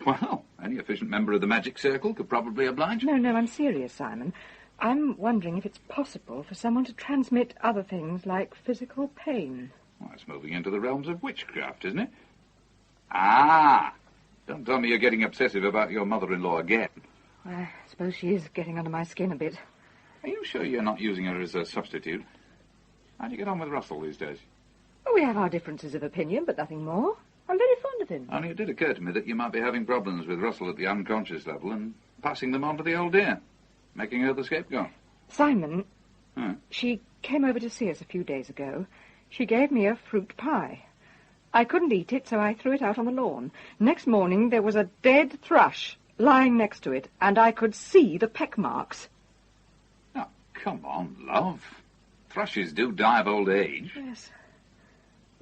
Well, any efficient member of the magic circle could probably oblige. No, I'm serious, Simon. I'm wondering if it's possible for someone to transmit other things like physical pain. Well, it's moving into the realms of witchcraft, isn't it? Ah! Don't tell me you're getting obsessive about your mother-in-law again. I suppose she is getting under my skin a bit. Are you sure you're not using her as a substitute? How do you get on with Russell these days? Well, we have our differences of opinion, but nothing more. I'm very fond of him. Only it did occur to me that you might be having problems with Russell at the unconscious level and passing them on to the old dear, making her the scapegoat. Simon, Huh? she came over to see us a few days ago. She gave me a fruit pie. I couldn't eat it, so I threw it out on the lawn. Next morning, there was a dead thrush lying next to it, and I could see the peck marks. Oh, come on, love. Thrushes do die of old age. Yes.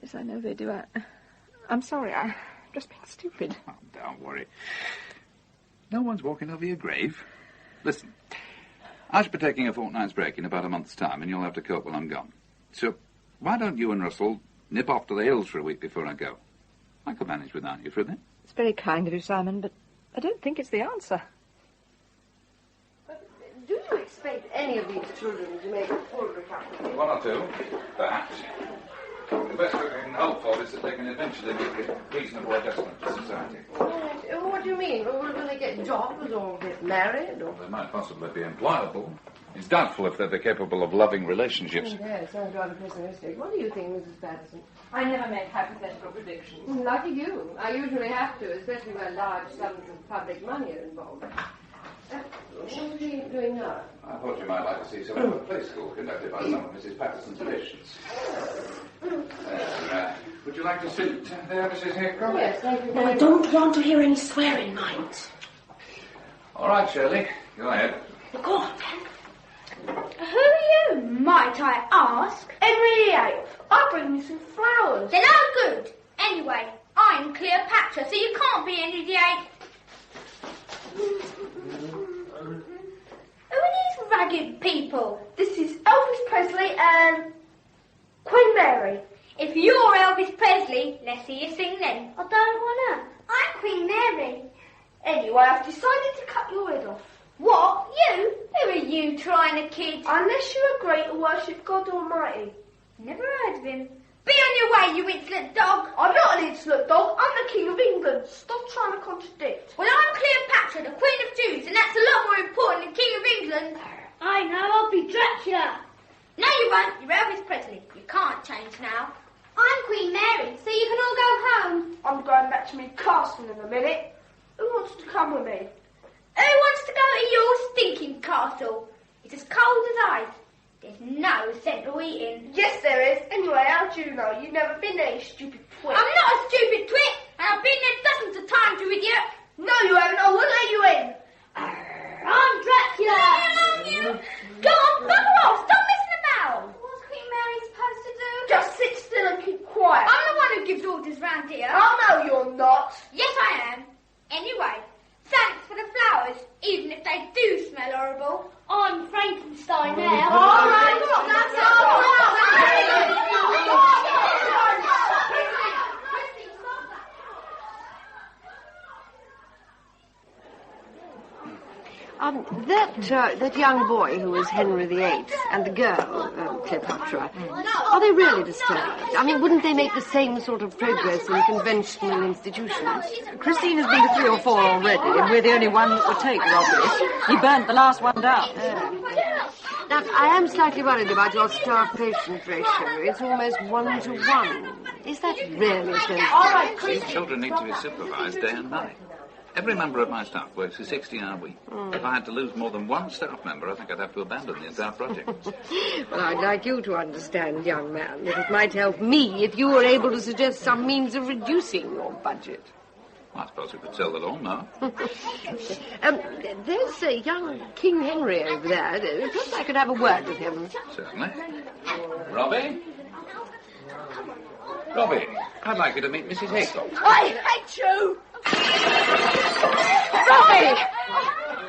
Yes, I know they do. I'm sorry, I'm just being stupid. Oh, don't worry. No one's walking over your grave. Listen, I should be taking a fortnight's break in about a month's time, and you'll have to cope while I'm gone. So, why don't you and Russell nip off to the hills for a week before I go? I could manage without you for a bit. It's very kind of you, Simon, but I don't think it's the answer. Do you expect any of these children to make a full recovery? One or two, perhaps. The best we can hope for is that they can eventually make a reasonable adjustment to society. What do you mean? Will they get jobs or get married? Or... They might possibly be employable. It's doubtful if they'll be capable of loving relationships. Yes, sounds rather pessimistic. What do you think, Mrs. Patterson? I never make hypothetical predictions. Lucky you. I usually have to, especially where large sums of public money are involved. What are you doing now? I thought you might like to see some of a play school conducted by some of Mrs. Patterson's patients. Would you like to sit there, Mrs. Haycock? Yes, thank you. I don't want to hear any swearing, mind. All right, Shirley. Go ahead. Go on, then. Who are you, might I ask? Emily Yale. I'll bring you some flowers. They're no good. Anyway, I'm Cleopatra, so you can't be any idiot. Who are these ragged people? This is Elvis Presley and Queen Mary. If you're Elvis Presley, let's hear you sing then. I don't wanna. I'm Queen Mary. Anyway, I've decided to cut your head off. What? You? Who are you trying to kid? Unless you agree to worship God Almighty. Never heard of him. Be on your way, you insolent dog. I'm not an insolent dog. I'm the King of England. Stop trying to contradict. Well, I'm Cleopatra, the Queen of Jews, and that's a lot more important thinking castle. It's as cold as ice. There's no central heating. Yes, there is. Anyway, how do you know? You've never been there, you stupid twit. I'm not a stupid twit, and I've been there dozens of times, you idiot. No, you haven't. I won't let you in. I'm Dracula. You. Go on, bugger off. Stop messing about. What's Queen Mary supposed to do? Just sit still and keep quiet. I'm the one who gives orders round here. Oh, no, you're not. Yes, I am. Anyway, thanks for the flowers, even if they do smell horrible. I'm Frankenstein now. All right, come on, that's all. That young boy who was Henry VIII and the girl, Cleopatra, are they really disturbed? I mean, wouldn't they make the same sort of progress in conventional institutions? Christine has been to 3 or 4 already, and we're the only one that would take Robbie. He burnt the last one down. Now, I am slightly worried about your staff-patient ratio. It's almost 1 to 1. Is that really so? All right, These children need to be supervised day and night. Every member of my staff works a 60-hour week. If I had to lose more than one staff member, I think I'd have to abandon the entire project. Well, I'd like you to understand, young man, that it might help me if you were able to suggest some means of reducing your budget. I suppose we could sell the lawnmower. There's a young King Henry over there. Perhaps I could have a word with him. Certainly. Robbie? Robbie, I'd like you to meet Mrs. Haycock. I hate you! Robbie!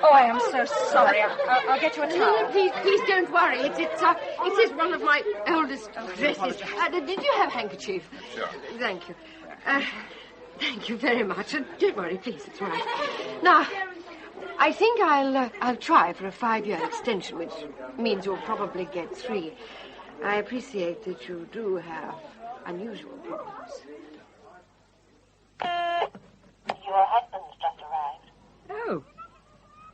Oh, I am so sorry. I'll get you a towel. Please don't worry. It is one of my oldest dresses. Did you have a handkerchief? Sure. Thank you. Thank you very much. Don't worry, please. It's all right. Now, I think I'll try for a 5-year extension, which means you'll probably get 3. I appreciate that you do have unusual problems. Your husband's just arrived. Oh.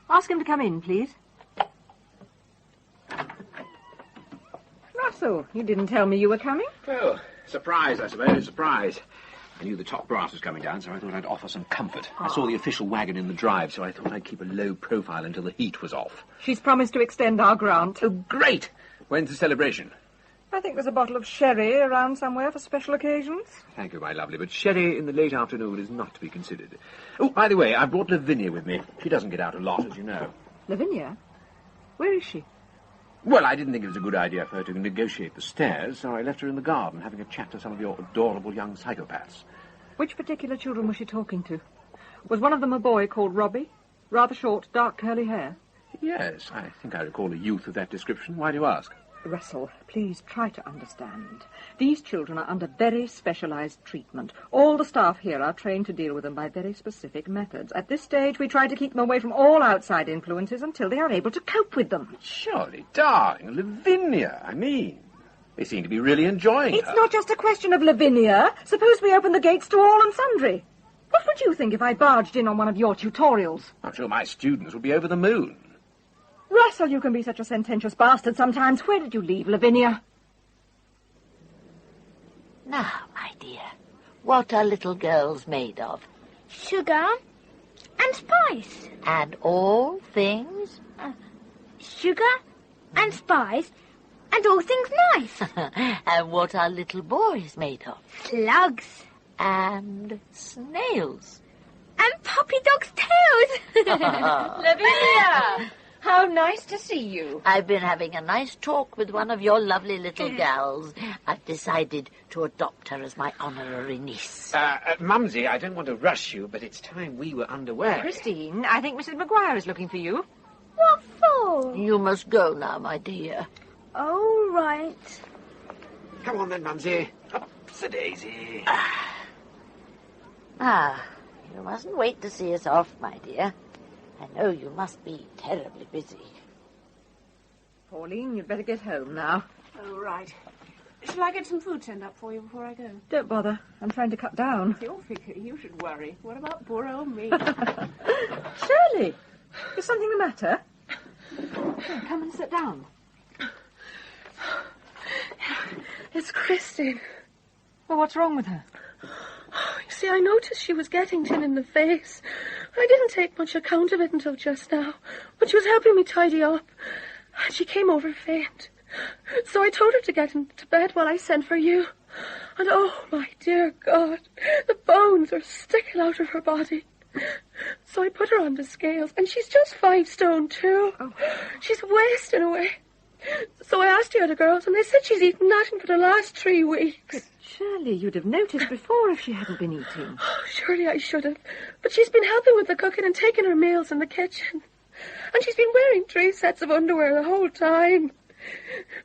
Ask him to come in, please. Russell, you didn't tell me you were coming. Well, surprise, I suppose, surprise. I knew the top brass was coming down, so I thought I'd offer some comfort. I saw the official wagon in the drive, so I thought I'd keep a low profile until the heat was off. She's promised to extend our grant. Oh, great! When's the celebration? I think there's a bottle of sherry around somewhere for special occasions. Thank you, my lovely, but sherry in the late afternoon is not to be considered. Oh, by the way, I brought Lavinia with me. She doesn't get out a lot, as you know. Lavinia? Where is she? Well, I didn't think it was a good idea for her to negotiate the stairs, so I left her in the garden having a chat to some of your adorable young psychopaths. Which particular children was she talking to? Was one of them a boy called Robbie? Rather short, dark, curly hair? Yes, I think I recall a youth of that description. Why do you ask? Russell, please try to understand. These children are under very specialised treatment. All the staff here are trained to deal with them by very specific methods. At this stage, we try to keep them away from all outside influences until they are able to cope with them. Surely, darling, Lavinia, I mean. They seem to be really enjoying her. It's not just a question of Lavinia. Suppose we open the gates to all and sundry. What would you think if I barged in on one of your tutorials? I'm sure my students would be over the moon. Russell, you can be such a sententious bastard sometimes. Where did you leave Lavinia? Now, my dear, what are little girls made of? Sugar and spice. And all things? Sugar and spice and all things nice. And what are little boys made of? Slugs. And snails. And puppy dogs' tails. Lavinia! How nice to see you. I've been having a nice talk with one of your lovely little gals. I've decided to adopt her as my honorary niece. Mumsy, I don't want to rush you, but it's time we were underway. Christine, I think Mrs. Maguire is looking for you. What for? You must go now, my dear. All right. Come on then, Mumsy. Up the daisy. You mustn't wait to see us off, my dear. I know you must be terribly busy. Pauline, you'd better get home now. Oh, right. Shall I get some food turned up for you before I go? Don't bother. I'm trying to cut down. It's your figure. You should worry. What about poor old me? Shirley, is something the matter? Here, come and sit down. It's Christine. Well, what's wrong with her? You see, I noticed she was getting Tin in the face I didn't take much account of it until just now, when she was helping me tidy up. And she came over faint. So I told her to get into bed while I sent for you. And oh, my dear God, the bones were sticking out of her body. So I put her on the scales, and she's just 5 stone 2. Oh. She's wasting away. So I asked the other girls, and they said she's eaten nothing for the last 3 weeks. But surely you'd have noticed before if she hadn't been eating. Oh, surely I should have. But she's been helping with the cooking and taking her meals in the kitchen. And she's been wearing 3 sets of underwear the whole time.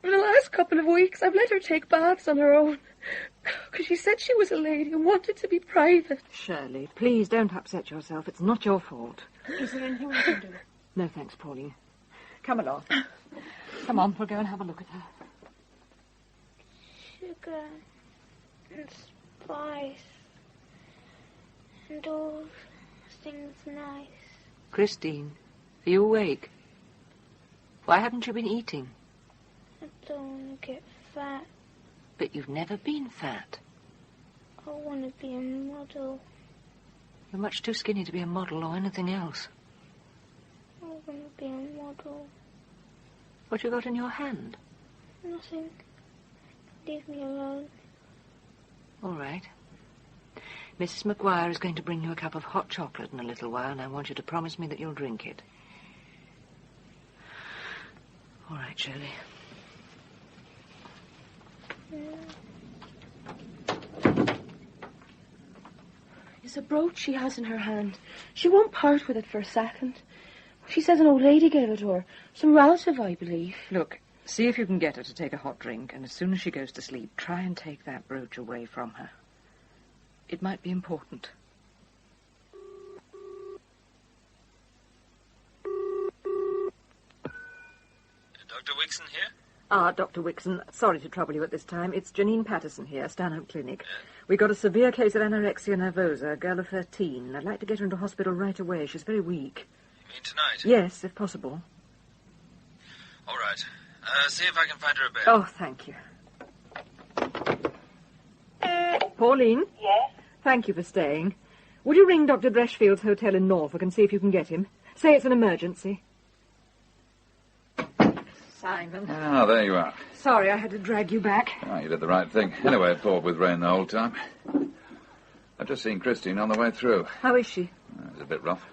For the last couple of weeks, I've let her take baths on her own. Because she said she was a lady and wanted to be private. Shirley, please don't upset yourself. It's not your fault. Is there anything I can do? No, thanks, Pauline. Come along. Come on, we'll go and have a look at her. Sugar and spice and all things nice. Christine, are you awake? Why haven't you been eating? I don't want to get fat. But you've never been fat. I want to be a model. You're much too skinny to be a model or anything else. I want to be a model. What you got in your hand? Nothing. Leave me alone. All right. Mrs. McGuire is going to bring you a cup of hot chocolate in a little while, and I want you to promise me that you'll drink it. All right, Shirley. It's a brooch she has in her hand. She won't part with it for a second. She says an old lady gave it to her. Some relative, I believe. Look, see if you can get her to take a hot drink, and as soon as she goes to sleep, try and take that brooch away from her. It might be important. Dr. Wixon here? Ah, Dr. Wixon, sorry to trouble you at this time. It's Janine Patterson here, Stanhope Clinic. We got a severe case of anorexia nervosa, a girl of 13. I'd like to get her into hospital right away. She's very weak. You mean tonight? Yes, if possible. All right. See if I can find her a bed. Oh, thank you. Pauline? Yes? Thank you for staying. Would you ring Dr. Dreschfield's hotel in Norfolk and see if you can get him? Say it's an emergency. Simon. Ah, there you are. Sorry, I had to drag you back. Oh, you did the right thing. Anyway, it poured with rain the whole time. I've just seen Christine on the way through. How is she? It's a bit rough.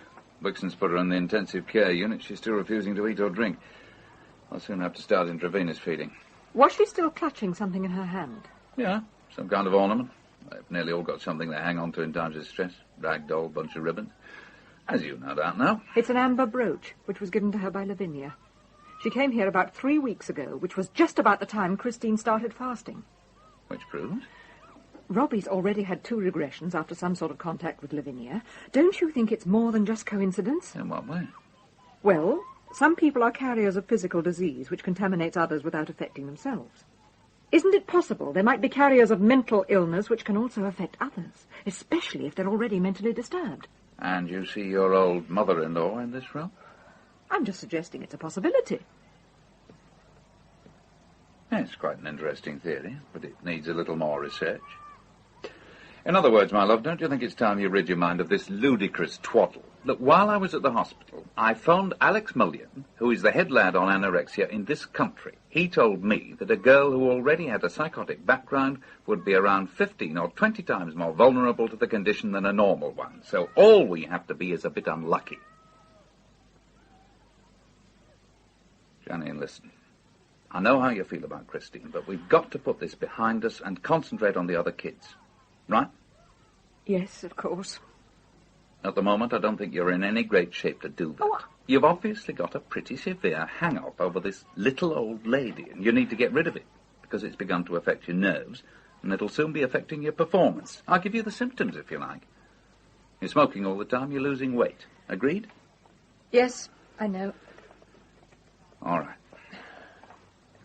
Wixon's put her in the intensive care unit. She's still refusing to eat or drink. I'll soon have to start intravenous feeding. Was she still clutching something in her hand? Yeah, some kind of ornament. They've nearly all got something they hang on to in times of stress. Rag doll, bunch of ribbons. As you no doubt know. It's an amber brooch, which was given to her by Lavinia. She came here about 3 weeks ago, which was just about the time Christine started fasting. Which proves? Robbie's already had 2 regressions after some sort of contact with Lavinia. Don't you think it's more than just coincidence? In what way? Well, some people are carriers of physical disease which contaminates others without affecting themselves. Isn't it possible they might be carriers of mental illness which can also affect others, especially if they're already mentally disturbed? And you see your old mother-in-law in this role? I'm just suggesting it's a possibility. It's quite an interesting theory, but it needs a little more research. In other words, my love, don't you think it's time you rid your mind of this ludicrous twaddle? Look, while I was at the hospital, I phoned Alex Mullion, who is the head lad on anorexia in this country. He told me that a girl who already had a psychotic background would be around 15 or 20 times more vulnerable to the condition than a normal one. So all we have to be is a bit unlucky. Janine, listen. I know how you feel about Christine, but we've got to put this behind us and concentrate on the other kids. Right? Yes, of course. At the moment, I don't think you're in any great shape to do that. You've obviously got a pretty severe hang-up over this little old lady, and you need to get rid of it, because it's begun to affect your nerves, and it'll soon be affecting your performance. I'll give you the symptoms, if you like. You're smoking all the time, you're losing weight. Agreed? Yes, I know. All right.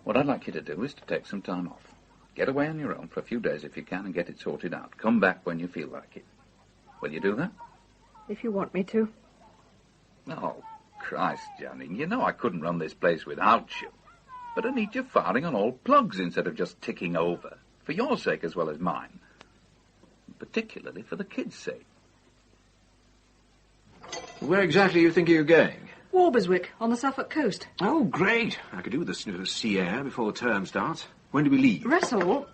What I'd like you to do is to take some time off. Get away on your own for a few days if you can and get it sorted out. Come back when you feel like it. Will you do that? If you want me to. Oh, Christ, Janine, you know I couldn't run this place without you. But I need you firing on all plugs instead of just ticking over. For your sake as well as mine. Particularly for the kids' sake. Where exactly are you thinking of going? Warberswick, on the Suffolk coast. Oh, great. I could do with a sniff of sea air before term starts. When do we leave? Russell,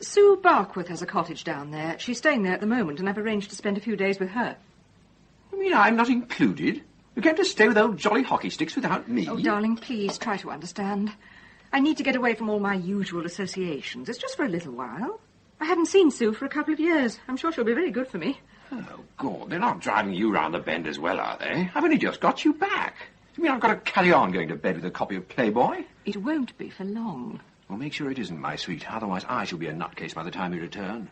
Sue Barkworth has a cottage down there. She's staying there at the moment, and I've arranged to spend a few days with her. You mean I'm not included? You're going to stay with old Jolly Hockey Sticks without me? Oh, darling, please try to understand. I need to get away from all my usual associations. It's just for a little while. I haven't seen Sue for a couple of years. I'm sure she'll be very good for me. Oh, God, they're not driving you round the bend as well, are they? I've only just got you back. You mean I've got to carry on going to bed with a copy of Playboy? It won't be for long. Well, make sure it isn't, my sweet. Otherwise I shall be a nutcase by the time you return.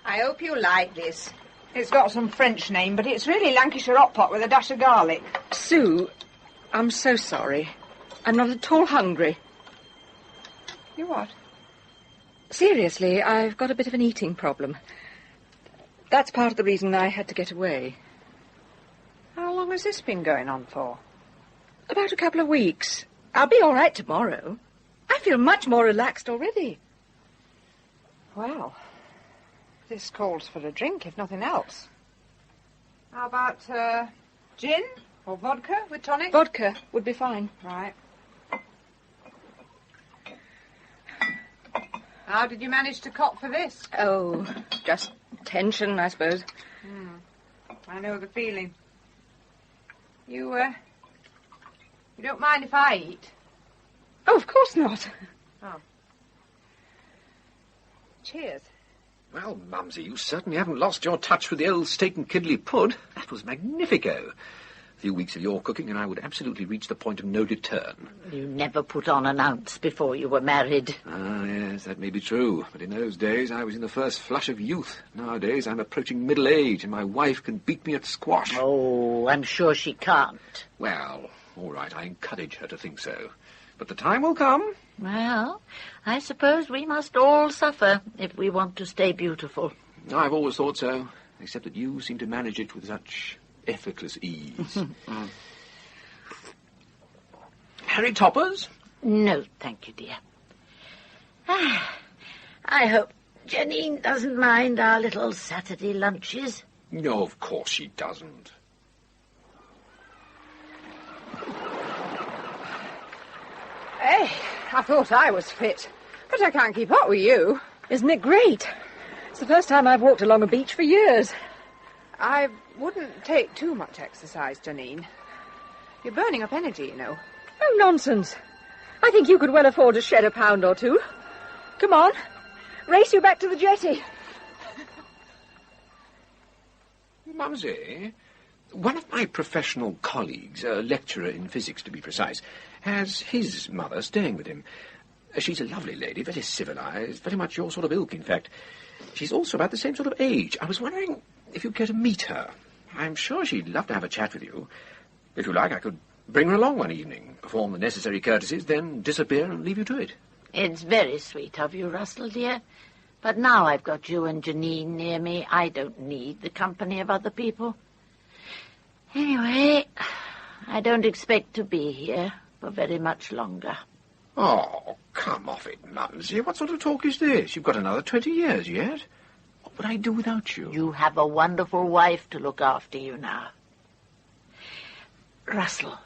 I hope you like this. It's got some French name, but it's really Lancashire hot pot with a dash of garlic. Sue, I'm so sorry. I'm not at all hungry. You what? Seriously, I've got a bit of an eating problem. That's part of the reason I had to get away. How long has this been going on for? About a couple of weeks. I'll be all right tomorrow. I feel much more relaxed already. Well, this calls for a drink, if nothing else. How about, gin or vodka with tonic? Vodka would be fine. Right. How did you manage to cop for this? Oh, just tension, I suppose. I know the feeling. You don't mind if I eat? Oh, of course not. Oh. Cheers. Well, Mumsy, you certainly haven't lost your touch with the old steak and kidley pud. That was magnifico. A few weeks of your cooking and I would absolutely reach the point of no return. You never put on an ounce before you were married. Ah, yes, that may be true. But in those days I was in the first flush of youth. Nowadays I'm approaching middle age and my wife can beat me at squash. Oh, I'm sure she can't. Well, all right, I encourage her to think so. But the time will come. Well, I suppose we must all suffer if we want to stay beautiful. I've always thought so, except that you seem to manage it with such effortless ease. Harry Toppers? No, thank you, dear. I hope Janine doesn't mind our little Saturday lunches. No, of course she doesn't. Hey, I thought I was fit, but I can't keep up with you. Isn't it great? It's the first time I've walked along a beach for years. I wouldn't take too much exercise, Janine. You're burning up energy, you know. Oh, nonsense. I think you could well afford to shed a pound or two. Come on, race you back to the jetty. Mumsy, one of my professional colleagues, a lecturer in physics to be precise, has his mother staying with him. She's a lovely lady, very civilized, very much your sort of ilk, in fact. She's also about the same sort of age. I was wondering if you'd care to meet her. I'm sure she'd love to have a chat with you. If you like, I could bring her along one evening, perform the necessary courtesies, then disappear and leave you to it. It's very sweet of you, Russell, dear. But now I've got you and Janine near me, I don't need the company of other people. Anyway, I don't expect to be here for very much longer. Oh, come off it, Mumsy. What sort of talk is this? You've got another 20 years yet. What would I do without you? You have a wonderful wife to look after you now. Russell,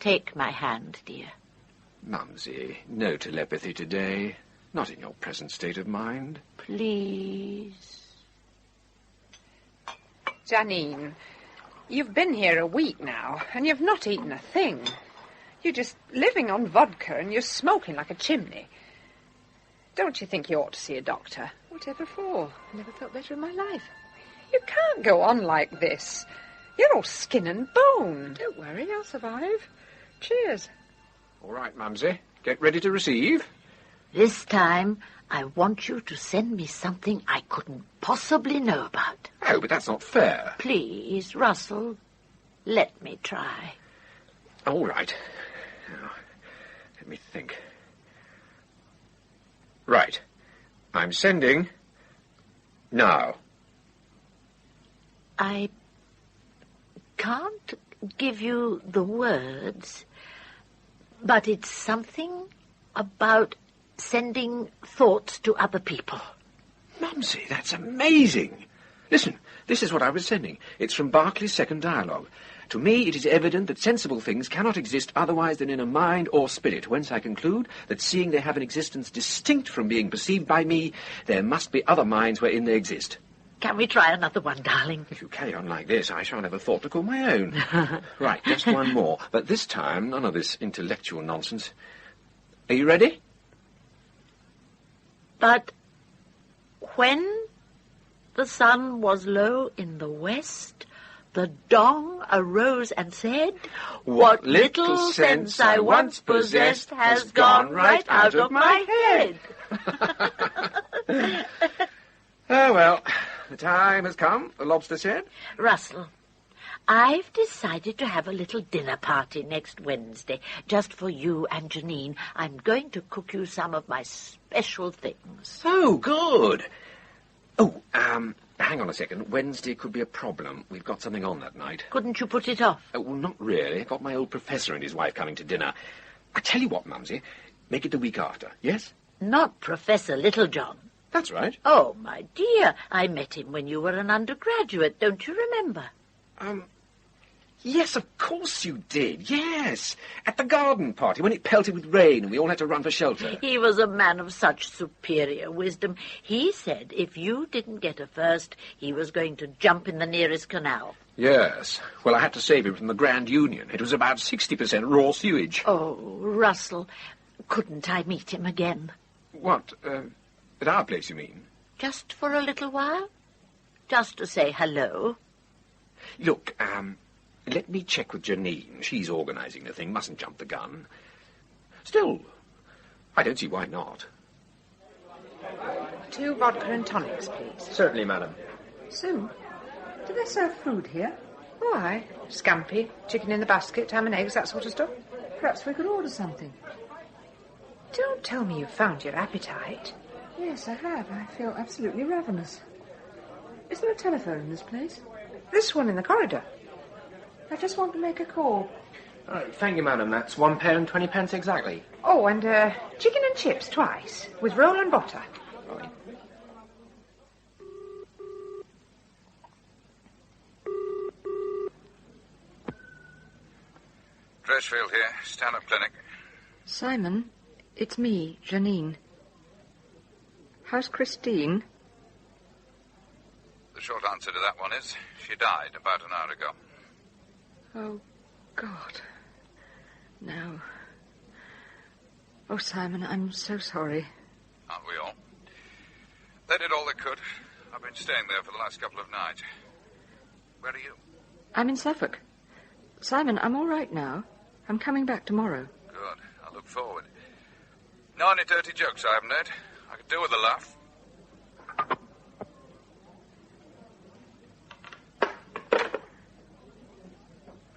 take my hand, dear. Mumsy, no telepathy today. Not in your present state of mind. Please. Janine, you've been here a week now, and you've not eaten a thing. You're just living on vodka, and you're smoking like a chimney. Don't you think you ought to see a doctor? Whatever for? I never felt better in my life. You can't go on like this. You're all skin and bone. Don't worry, I'll survive. Cheers. All right, Mumsy. Get ready to receive. This time, I want you to send me something I couldn't possibly know about. Oh, but that's not fair. Please, Russell, let me try. All right. Now, let me think. Right. I'm sending now. I can't give you the words, but it's something about sending thoughts to other people. Mumsy, that's amazing. Listen, this is what I was sending. It's from Berkeley's second dialogue. To me, it is evident that sensible things cannot exist otherwise than in a mind or spirit, whence I conclude that seeing they have an existence distinct from being perceived by me, there must be other minds wherein they exist. Can we try another one, darling? If you carry on like this, I shan't have a thought to call my own. Right, just one more. But this time, none of this intellectual nonsense. Are you ready? But when the sun was low in the west, the Dong arose and said, "What little sense I once possessed has gone right out of my head." Oh, well, the time has come, the lobster said. Russell, I've decided to have a little dinner party next Wednesday, just for you and Janine. I'm going to cook you some of my special things. Oh, good. Oh, hang on a second. Wednesday could be a problem. We've got something on that night. Couldn't you put it off? Oh, well, not really. I've got my old professor and his wife coming to dinner. I tell you what, Mumsy, make it the week after, yes? Not Professor Littlejohn. That's right. Oh, my dear, I met him when you were an undergraduate, don't you remember? Yes, of course you did, yes. At the garden party, when it pelted with rain and we all had to run for shelter. He was a man of such superior wisdom. He said if you didn't get a first, he was going to jump in the nearest canal. Yes. Well, I had to save him from the Grand Union. It was about 60% raw sewage. Oh, Russell, couldn't I meet him again? What, at our place, you mean? Just for a little while? Just to say hello? Look, let me check with Janine. She's organising the thing, mustn't jump the gun. Still, I don't see why not. 2 vodka and tonics, please. Certainly, madam. Sue, do they serve food here? Oh, aye. Scampi, chicken in the basket, ham and eggs, that sort of stuff. Perhaps we could order something. Don't tell me you've found your appetite. Yes, I have. I feel absolutely ravenous. Is there a telephone in this place? This one in the corridor. I just want to make a call. Thank you, madam. That's £1 and 20 pence exactly. Oh, and chicken and chips twice, with roll and butter. Right. Dreschfield here, stand-up clinic. Simon, it's me, Janine. How's Christine? The short answer to that one is she died about an hour ago. Oh, God. No. Oh, Simon, I'm so sorry. Aren't we all? They did all they could. I've been staying there for the last couple of nights. Where are you? I'm in Suffolk. Simon, I'm all right now. I'm coming back tomorrow. Good. I look forward. No any dirty jokes I haven't heard. I could do with a laugh.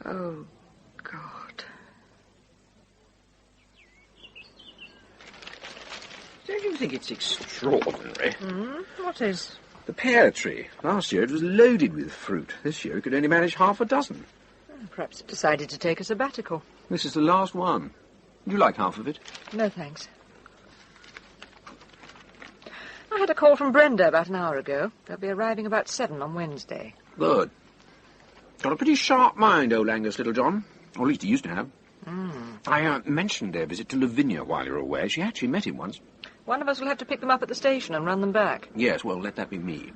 Oh, God. Don't you think it's extraordinary? What is? The pear tree. Last year it was loaded with fruit. This year it could only manage half a dozen. Perhaps it decided to take a sabbatical. This is the last one. Would you like half of it? No, thanks. I had a call from Brenda about an hour ago. They'll be arriving about 7 on Wednesday. Good. Got a pretty sharp mind, old Angus Littlejohn. Or at least he used to have. I mentioned their visit to Lavinia while you were away. She actually met him once. One of us will have to pick them up at the station and run them back. Yes, well, let that be me.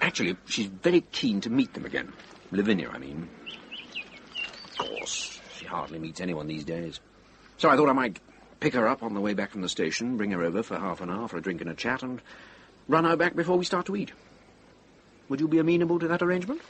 Actually, she's very keen to meet them again. Lavinia, I mean. Of course, she hardly meets anyone these days. So I thought I might pick her up on the way back from the station, bring her over for half an hour for a drink and a chat, and run her back before we start to eat. Would you be amenable to that arrangement?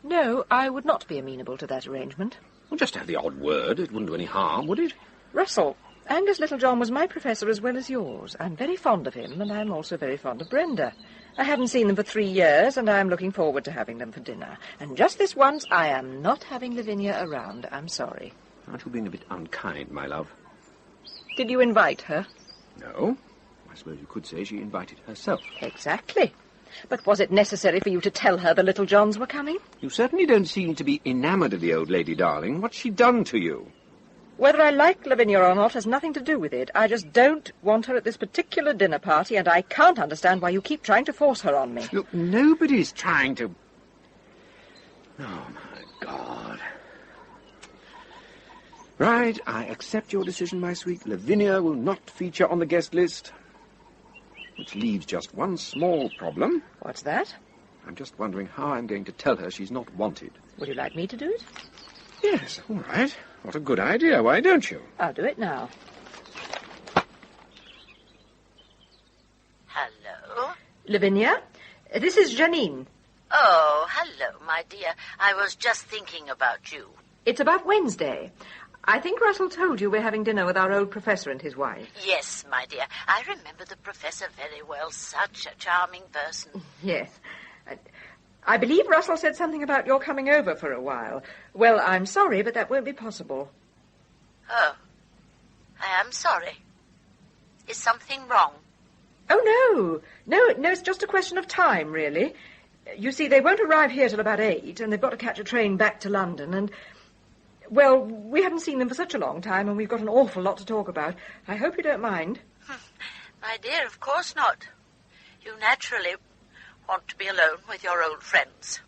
No, I would not be amenable to that arrangement. Well, just to have the odd word. It wouldn't do any harm, would it? Russell, Angus Littlejohn was my professor as well as yours. I'm very fond of him, and I'm also very fond of Brenda. I haven't seen them for 3 years, and I'm looking forward to having them for dinner. And just this once, I am not having Lavinia around. I'm sorry. Aren't you being a bit unkind, my love? Did you invite her? No. I suppose you could say she invited herself. Exactly. But was it necessary for you to tell her the little Johns were coming? You certainly don't seem to be enamoured of the old lady, darling. What's she done to you? Whether I like Lavinia or not has nothing to do with it. I just don't want her at this particular dinner party, and I can't understand why you keep trying to force her on me. Look, nobody's trying to... Oh, my God. Right, I accept your decision, my sweet. Lavinia will not feature on the guest list. Which leaves just one small problem. What's that? I'm just wondering how I'm going to tell her she's not wanted. Would you like me to do it? Yes, all right. What a good idea. Why don't you? I'll do it now. Hello? Lavinia, this is Janine. Oh, hello, my dear. I was just thinking about you. It's about Wednesday. I think Russell told you we're having dinner with our old professor and his wife. Yes, my dear. I remember the professor very well. Such a charming person. Yes. I believe Russell said something about your coming over for a while. Well, I'm sorry, but that won't be possible. Oh, I am sorry. Is something wrong? Oh, no, it's just a question of time, really. You see, they won't arrive here till about 8, and they've got to catch a train back to London, and... Well, we haven't seen them for such a long time, and we've got an awful lot to talk about. I hope you don't mind. My dear, of course not. You naturally want to be alone with your old friends.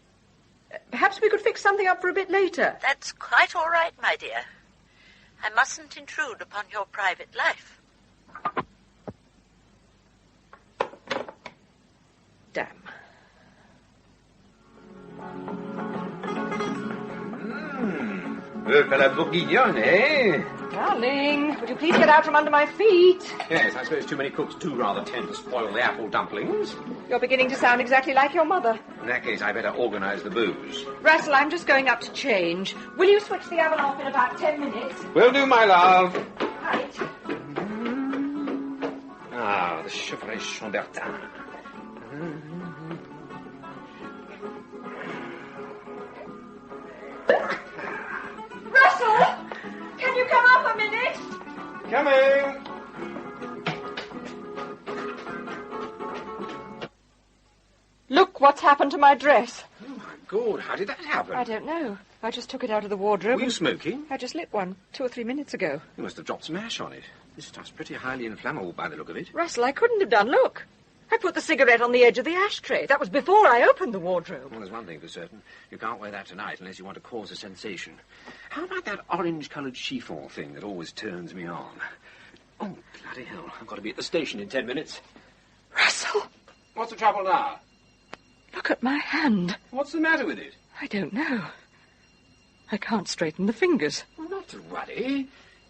Perhaps we could fix something up for a bit later. That's quite all right, my dear. I mustn't intrude upon your private life. Damn. For la bourguignonne, eh? Darling, would you please get out from under my feet? Yes, I suppose too many cooks do rather tend to spoil the apple dumplings. You're beginning to sound exactly like your mother. In that case, I better organise the booze. Russell, I'm just going up to change. Will you switch the oven off in about 10 minutes? Will do, my love. Right. Ah, the Chevrolet Chambertin. Russell! Can you come up a minute? Coming! Look what's happened to my dress. Oh, my God, how did that happen? I don't know. I just took it out of the wardrobe. Were you smoking? I just lit one 2 or 3 minutes ago. You must have dropped some ash on it. This stuff's pretty highly inflammable by the look of it. Russell, I couldn't have done. Look. I put the cigarette on the edge of the ashtray. That was before I opened the wardrobe. Well, there's one thing for certain. You can't wear that tonight unless you want to cause a sensation. How about that orange-coloured chiffon thing that always turns me on? Oh, bloody hell. I've got to be at the station in 10 minutes. Russell! What's the trouble now? Look at my hand. What's the matter with it? I don't know. I can't straighten the fingers. Well, not to worry.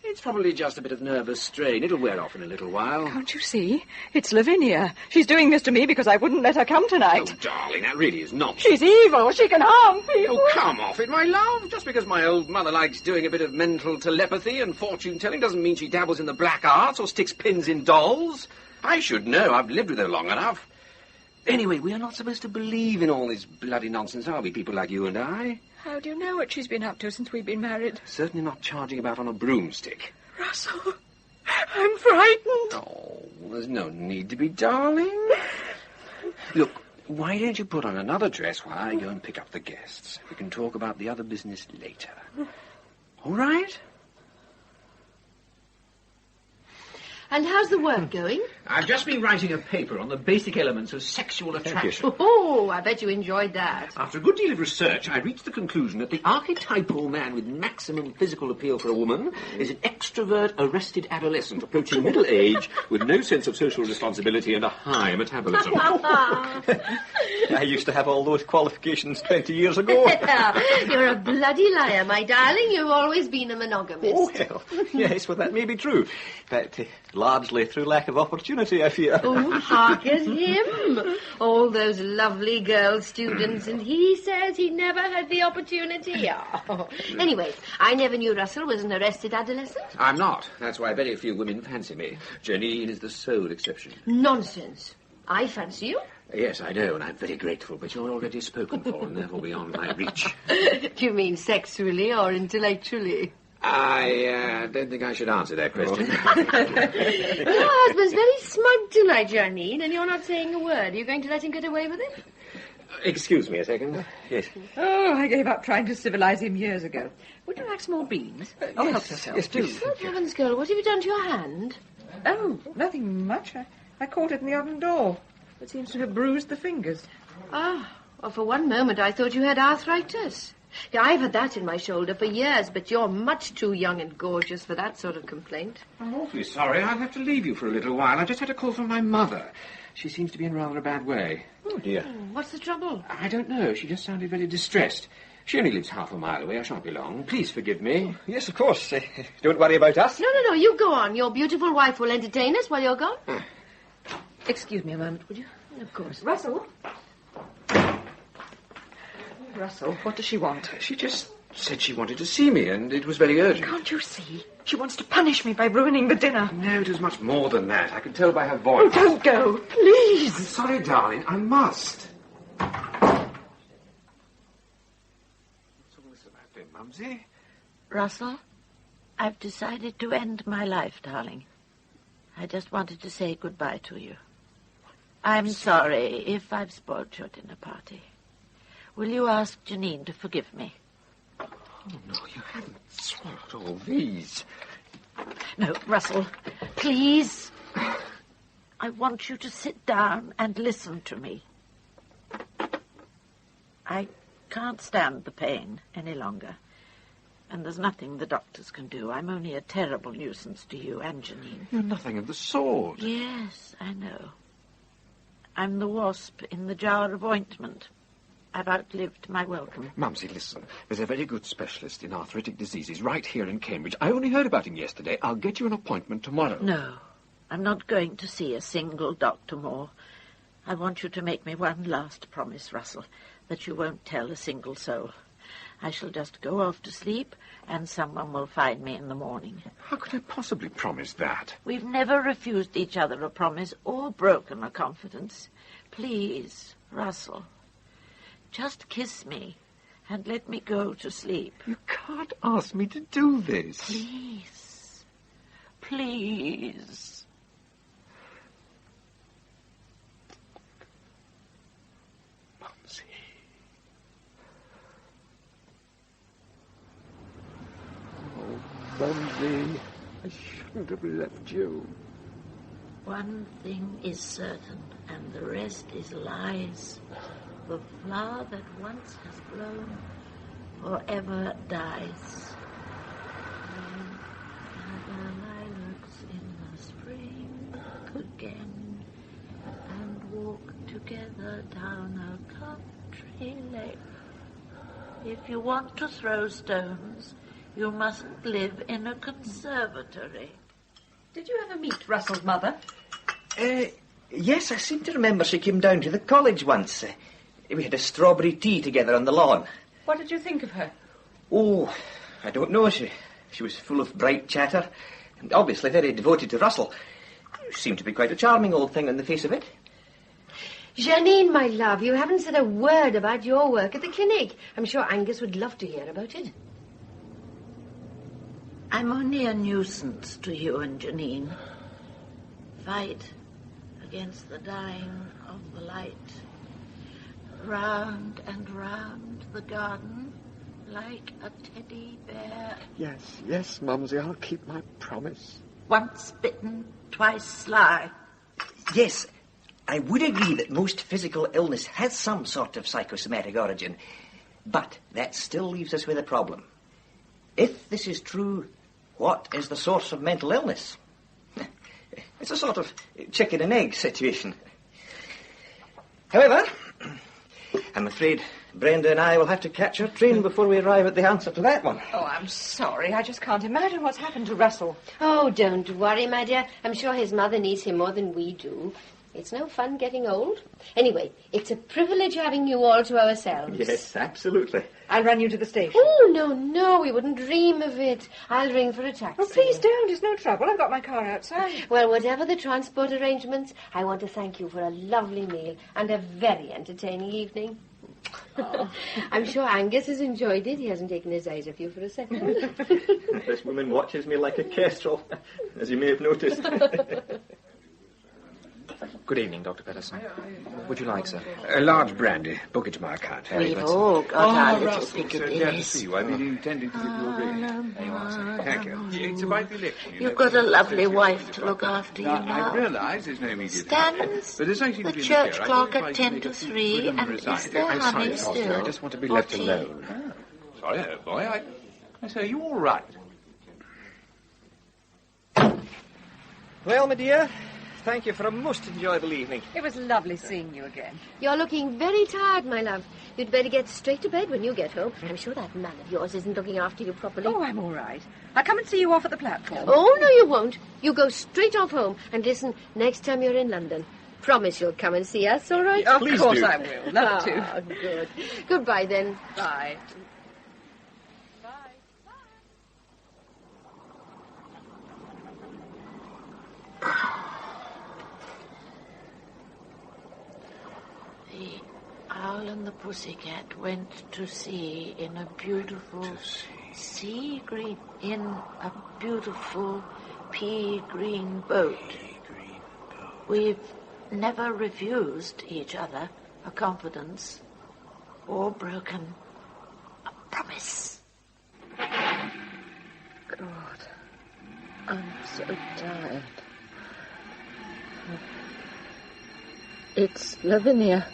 It's probably just a bit of nervous strain. It'll wear off in a little while. Can't you see? It's Lavinia. She's doing this to me because I wouldn't let her come tonight. Oh, darling, that really is nonsense. She's evil. She can harm people. Oh, come off it, my love. Just because my old mother likes doing a bit of mental telepathy and fortune-telling doesn't mean she dabbles in the black arts or sticks pins in dolls. I should know. I've lived with her long enough. Anyway, we are not supposed to believe in all this bloody nonsense, are we, people like you and I? How do you know what she's been up to since we've been married? Certainly not charging about on a broomstick. Russell, I'm frightened. Oh, there's no need to be, darling. Look, why don't you put on another dress while I go and pick up the guests? We can talk about the other business later. All right? And how's the work going? I've just been writing a paper on the basic elements of sexual attraction. Oh, I bet you enjoyed that. After a good deal of research, I reached the conclusion that the archetypal man with maximum physical appeal for a woman is an extrovert, arrested adolescent approaching middle age with no sense of social responsibility and a high metabolism. I used to have all those qualifications 20 years ago. You're a bloody liar, my darling. You've always been a monogamist. Oh, well, yes, well, that may be true. But largely through lack of opportunity, I fear. Oh, hark at him. All those lovely girl students, and he says he never had the opportunity. Oh. Anyway, I never knew Russell was an arrested adolescent. I'm not. That's why very few women fancy me. Janine is the sole exception. Nonsense. I fancy you. Yes, I know, and I'm very grateful, but you're already spoken for and therefore beyond my reach. Do you mean sexually or intellectually? I don't think I should answer that question. Your husband's very smug tonight, Janine, and you're not saying a word. Are you going to let him get away with it? Excuse me a second. Yes. Oh, I gave up trying to civilize him years ago. Would you like some more beans? Oh, help yourself. Yes, please. Good heavens, girl, what have you done to your hand? Oh, nothing much. I caught it in the oven door. It seems to have bruised the fingers. Ah, well, for one moment I thought you had arthritis. Yeah, I've had that in my shoulder for years, but you're much too young and gorgeous for that sort of complaint. I'm awfully sorry. I'll have to leave you for a little while. I just had a call from my mother. She seems to be in rather a bad way. Oh, dear. What's the trouble? I don't know. She just sounded very distressed. She only lives half a mile away. I shan't be long. Please forgive me. Oh, yes, of course. Don't worry about us. No, you go on. Your beautiful wife will entertain us while you're gone. Excuse me a moment, would you? Of course. Russell? Russell, what does she want? She just said she wanted to see me, and it was very urgent. Can't you see? She wants to punish me by ruining the dinner. No, it was much more than that. I could tell by her voice. Oh, don't go, please. I'm sorry, darling. I must. What's all this about then, Mumsy? Russell, I've decided to end my life, darling. I just wanted to say goodbye to you. I'm sorry if I've spoiled your dinner party. Will you ask Janine to forgive me? Oh, no, you haven't swallowed all these. No, Russell, please. I want you to sit down and listen to me. I can't stand the pain any longer. And there's nothing the doctors can do. I'm only a terrible nuisance to you and Janine. You're nothing of the sort. Yes, I know. I'm the wasp in the jar of ointment. I've outlived my welcome. Mumsy, listen. There's a very good specialist in arthritic diseases right here in Cambridge. I only heard about him yesterday. I'll get you an appointment tomorrow. No, I'm not going to see a single doctor more. I want you to make me one last promise, Russell, that you won't tell a single soul. I shall just go off to sleep, and someone will find me in the morning. How could I possibly promise that? We've never refused each other a promise or broken a confidence. Please, Russell, just kiss me and let me go to sleep. You can't ask me to do this. Please. Please. Mumsy. Oh, Mumsy, I shouldn't have left you. One thing is certain, and the rest is lies. The flower that once has blown forever dies. Gather lilacs in the spring again, and walk together down a country lane. If you want to throw stones, you mustn't live in a conservatory. Did you ever meet Russell's mother? Yes, I seem to remember she came down to the college once. We had a strawberry tea together on the lawn. What did you think of her? Oh, I don't know. She was full of bright chatter, and obviously very devoted to Russell. She seemed to be quite a charming old thing on the face of it. Janine, my love, you haven't said a word about your work at the clinic. I'm sure Angus would love to hear about it. I'm only a nuisance to you and Janine. Fight against the dying of the light. Round and round the garden like a teddy bear. Yes, Mumsy, I'll keep my promise. Once bitten, twice sly. Yes, I would agree that most physical illness has some sort of psychosomatic origin, but that still leaves us with a problem. If this is true, what is the source of mental illness? It's a sort of chicken and egg situation. However, I'm afraid Brenda and I will have to catch our train before we arrive at the answer to that one. Oh, I'm sorry. I just can't imagine what's happened to Russell. Oh, don't worry, my dear. I'm sure his mother needs him more than we do. It's no fun getting old. Anyway, it's a privilege having you all to ourselves. Yes, absolutely. I'll run you to the station. Oh, no, we wouldn't dream of it. I'll ring for a taxi. Oh, please don't. It's no trouble. I've got my car outside. Well, whatever the transport arrangements, I want to thank you for a lovely meal and a very entertaining evening. I'm sure Angus has enjoyed it. He hasn't taken his eyes off you for a second. This woman watches me like a kestrel, as you may have noticed. Good evening, Dr. Patterson. What would you like, sir? A large brandy. Book it to my account. We've all got our little Piccadilly. Glad to see you. I've been intending to give you a ring. There you are, sir. Thank you. It's about the election. You've got a lovely wife to look after you now. I realise there's no immediate... Stands But as I seem the to be church in the clock chair, I at thought 10 I'd to make a 3, and is there I'm honey sorry, still? I just want to be left 14. alone. Sorry, old boy. I say, are you all right? Well, my dear, thank you for a most enjoyable evening. It was lovely seeing you again. You're looking very tired, my love. You'd better get straight to bed when you get home. I'm sure that man of yours isn't looking after you properly. Oh, I'm all right. I'll come and see you off at the platform. Oh, no, you won't. You go straight off home. And listen, next time you're in London, promise you'll come and see us, all right? Of course I will. Love to. Ah, good. Goodbye, then. Bye. The Owl and the Pussycat went to sea in a beautiful sea green, in a beautiful pea green boat. We've never refused each other a confidence or broken a promise. God, I'm so tired. It's Lavinia.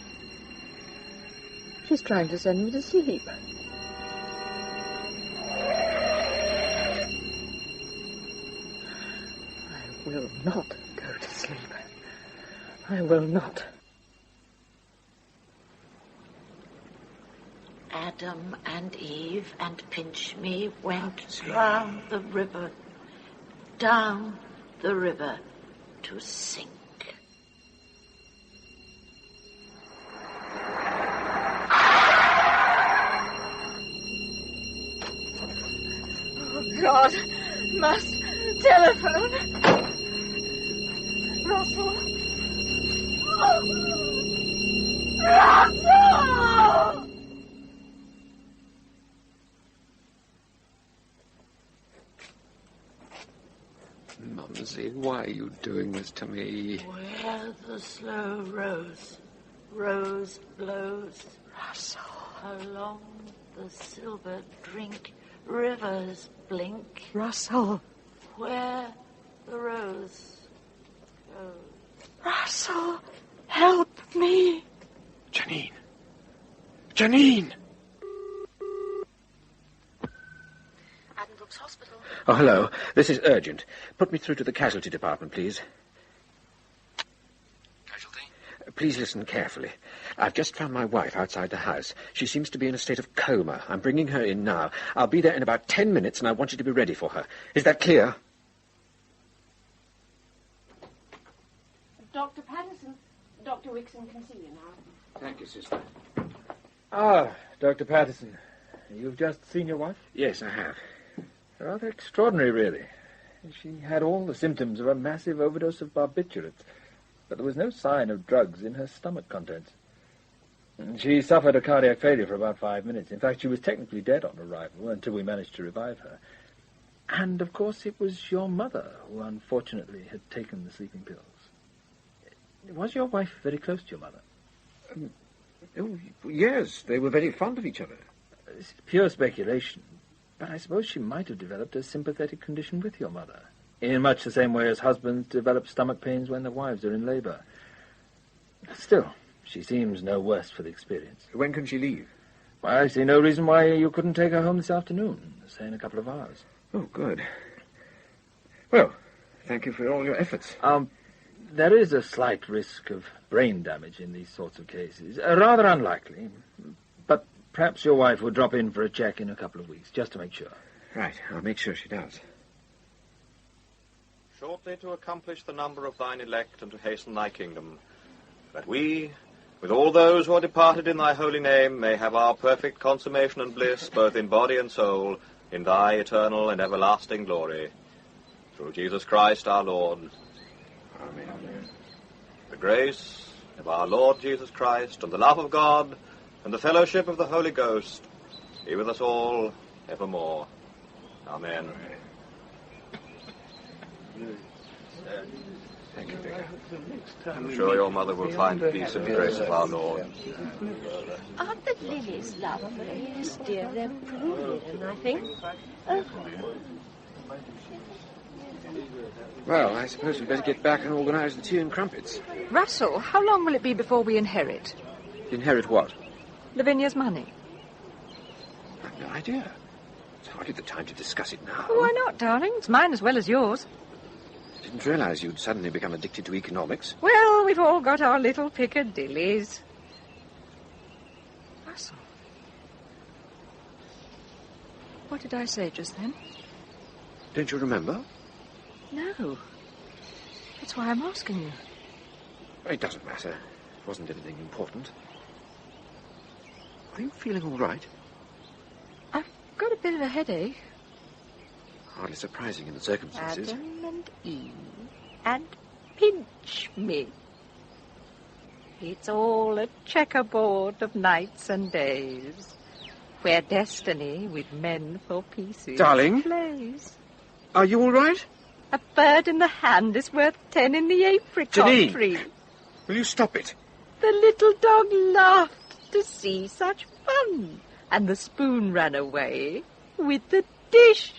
She's trying to send me to sleep. I will not go to sleep. I will not. Adam and Eve and Pinch Me went round the river, down the river to sink. Oh, God. Must telephone. Russell. Russell! Mumsy, why are you doing this to me? Where the slow rose blows, Russell. along the silver drink, rivers blink. Russell. Where the rose goes. Russell, help me. Janine! Janine! Addenbrooke's Hospital. Oh, hello. This is urgent. Put me through to the casualty department, please. Casualty? Please listen carefully. I've just found my wife outside the house. She seems to be in a state of coma. I'm bringing her in now. I'll be there in about 10 minutes, and I want you to be ready for her. Is that clear? Dr. Patterson, Dr. Wixon can see you now. Thank you, sister. Ah, Dr. Patterson. You've just seen your wife? Yes, I have. Rather extraordinary, really. She had all the symptoms of a massive overdose of barbiturates, but there was no sign of drugs in her stomach contents. And she suffered a cardiac failure for about 5 minutes. In fact, she was technically dead on arrival until we managed to revive her. And, of course, it was your mother who unfortunately had taken the sleeping pills. Was your wife very close to your mother? Oh, yes, they were very fond of each other. It's pure speculation, but I suppose she might have developed a sympathetic condition with your mother, in much the same way as husbands develop stomach pains when their wives are in labour. Still, she seems no worse for the experience. When can she leave? Well, I see no reason why you couldn't take her home this afternoon, say in a couple of hours. Oh, good. Well, thank you for all your efforts. There is a slight risk of brain damage in these sorts of cases. Rather unlikely, but perhaps your wife would drop in for a check in a couple of weeks, just to make sure. Right, I'll make sure she does. Shortly to accomplish the number of thine elect and to hasten thy kingdom, that we, with all those who are departed in thy holy name, may have our perfect consummation and bliss, both in body and soul, in thy eternal and everlasting glory. Through Jesus Christ our Lord. Amen. The grace of our Lord Jesus Christ and the love of God and the fellowship of the Holy Ghost be with us all evermore. Amen. Thank you, Vicar. I'm sure your mother will find peace in the grace of our Lord. Aren't the lilies lovely? Yes, dear, they're brilliant, I think. Well, I suppose we'd better get back and organise the tea and crumpets. Russell, how long will it be before we inherit? Inherit what? Lavinia's money. I've no idea. It's hardly the time to discuss it now. Why not, darling? It's mine as well as yours. I didn't realise you'd suddenly become addicted to economics. Well, we've all got our little Piccadillys. Russell. What did I say just then? Don't you remember? No. That's why I'm asking you. It doesn't matter. It wasn't anything important. Are you feeling all right? I've got a bit of a headache. Hardly surprising in the circumstances. Adam and Eve and pinch me. It's all a checkerboard of nights and days, where destiny with men for pieces Darling? plays. Are you all right? A bird in the hand is worth 10 in the apricot Janine, tree. Will you stop it? The little dog laughed to see such fun, and the spoon ran away with the dish.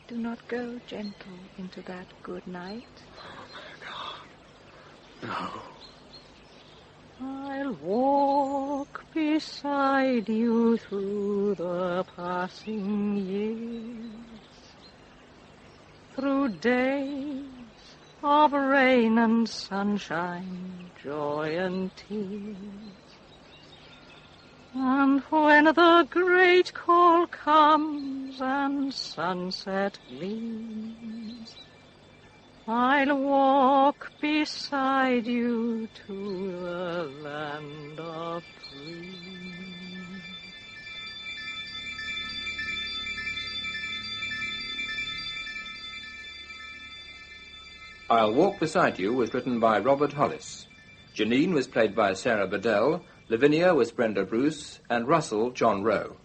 Do not go gentle into that good night. No. I'll walk beside you through the passing years, through days of rain and sunshine, joy and tears. And when the great call comes and sunset gleams, I'll walk beside you to the land of dreams. I'll Walk Beside You was written by Robert Holles. Janine was played by Sarah Badel, Lavinia was Brenda Bruce, and Russell, John Rowe.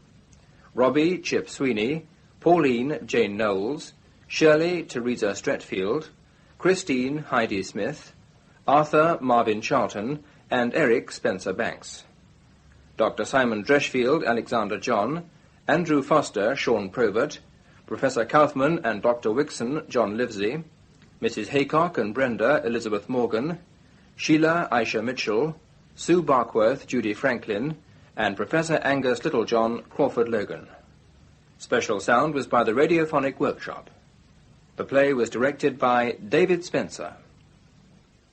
Robbie, Chip Sweeney, Pauline, Jane Knowles, Shirley, Theresa Streatfeild, Christine, Heidi Smith, Arthur, Marvin Charlton, and Eric, Spenser Banks. Dr. Simon Dreschfield, Alexander John, Andrew Foster, Sean Probert, Professor Kaufman and Dr. Wixon, John Livesey, Mrs. Haycock and Brenda, Elizabeth Morgan, Sheila, Aysha Mitchell, Sue Barkworth, Judy Franklin, and Professor Angus Littlejohn, Crawford Logan. Special sound was by the Radiophonic Workshop. The play was directed by David Spenser.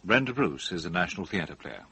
Brenda Bruce is a National Theatre player.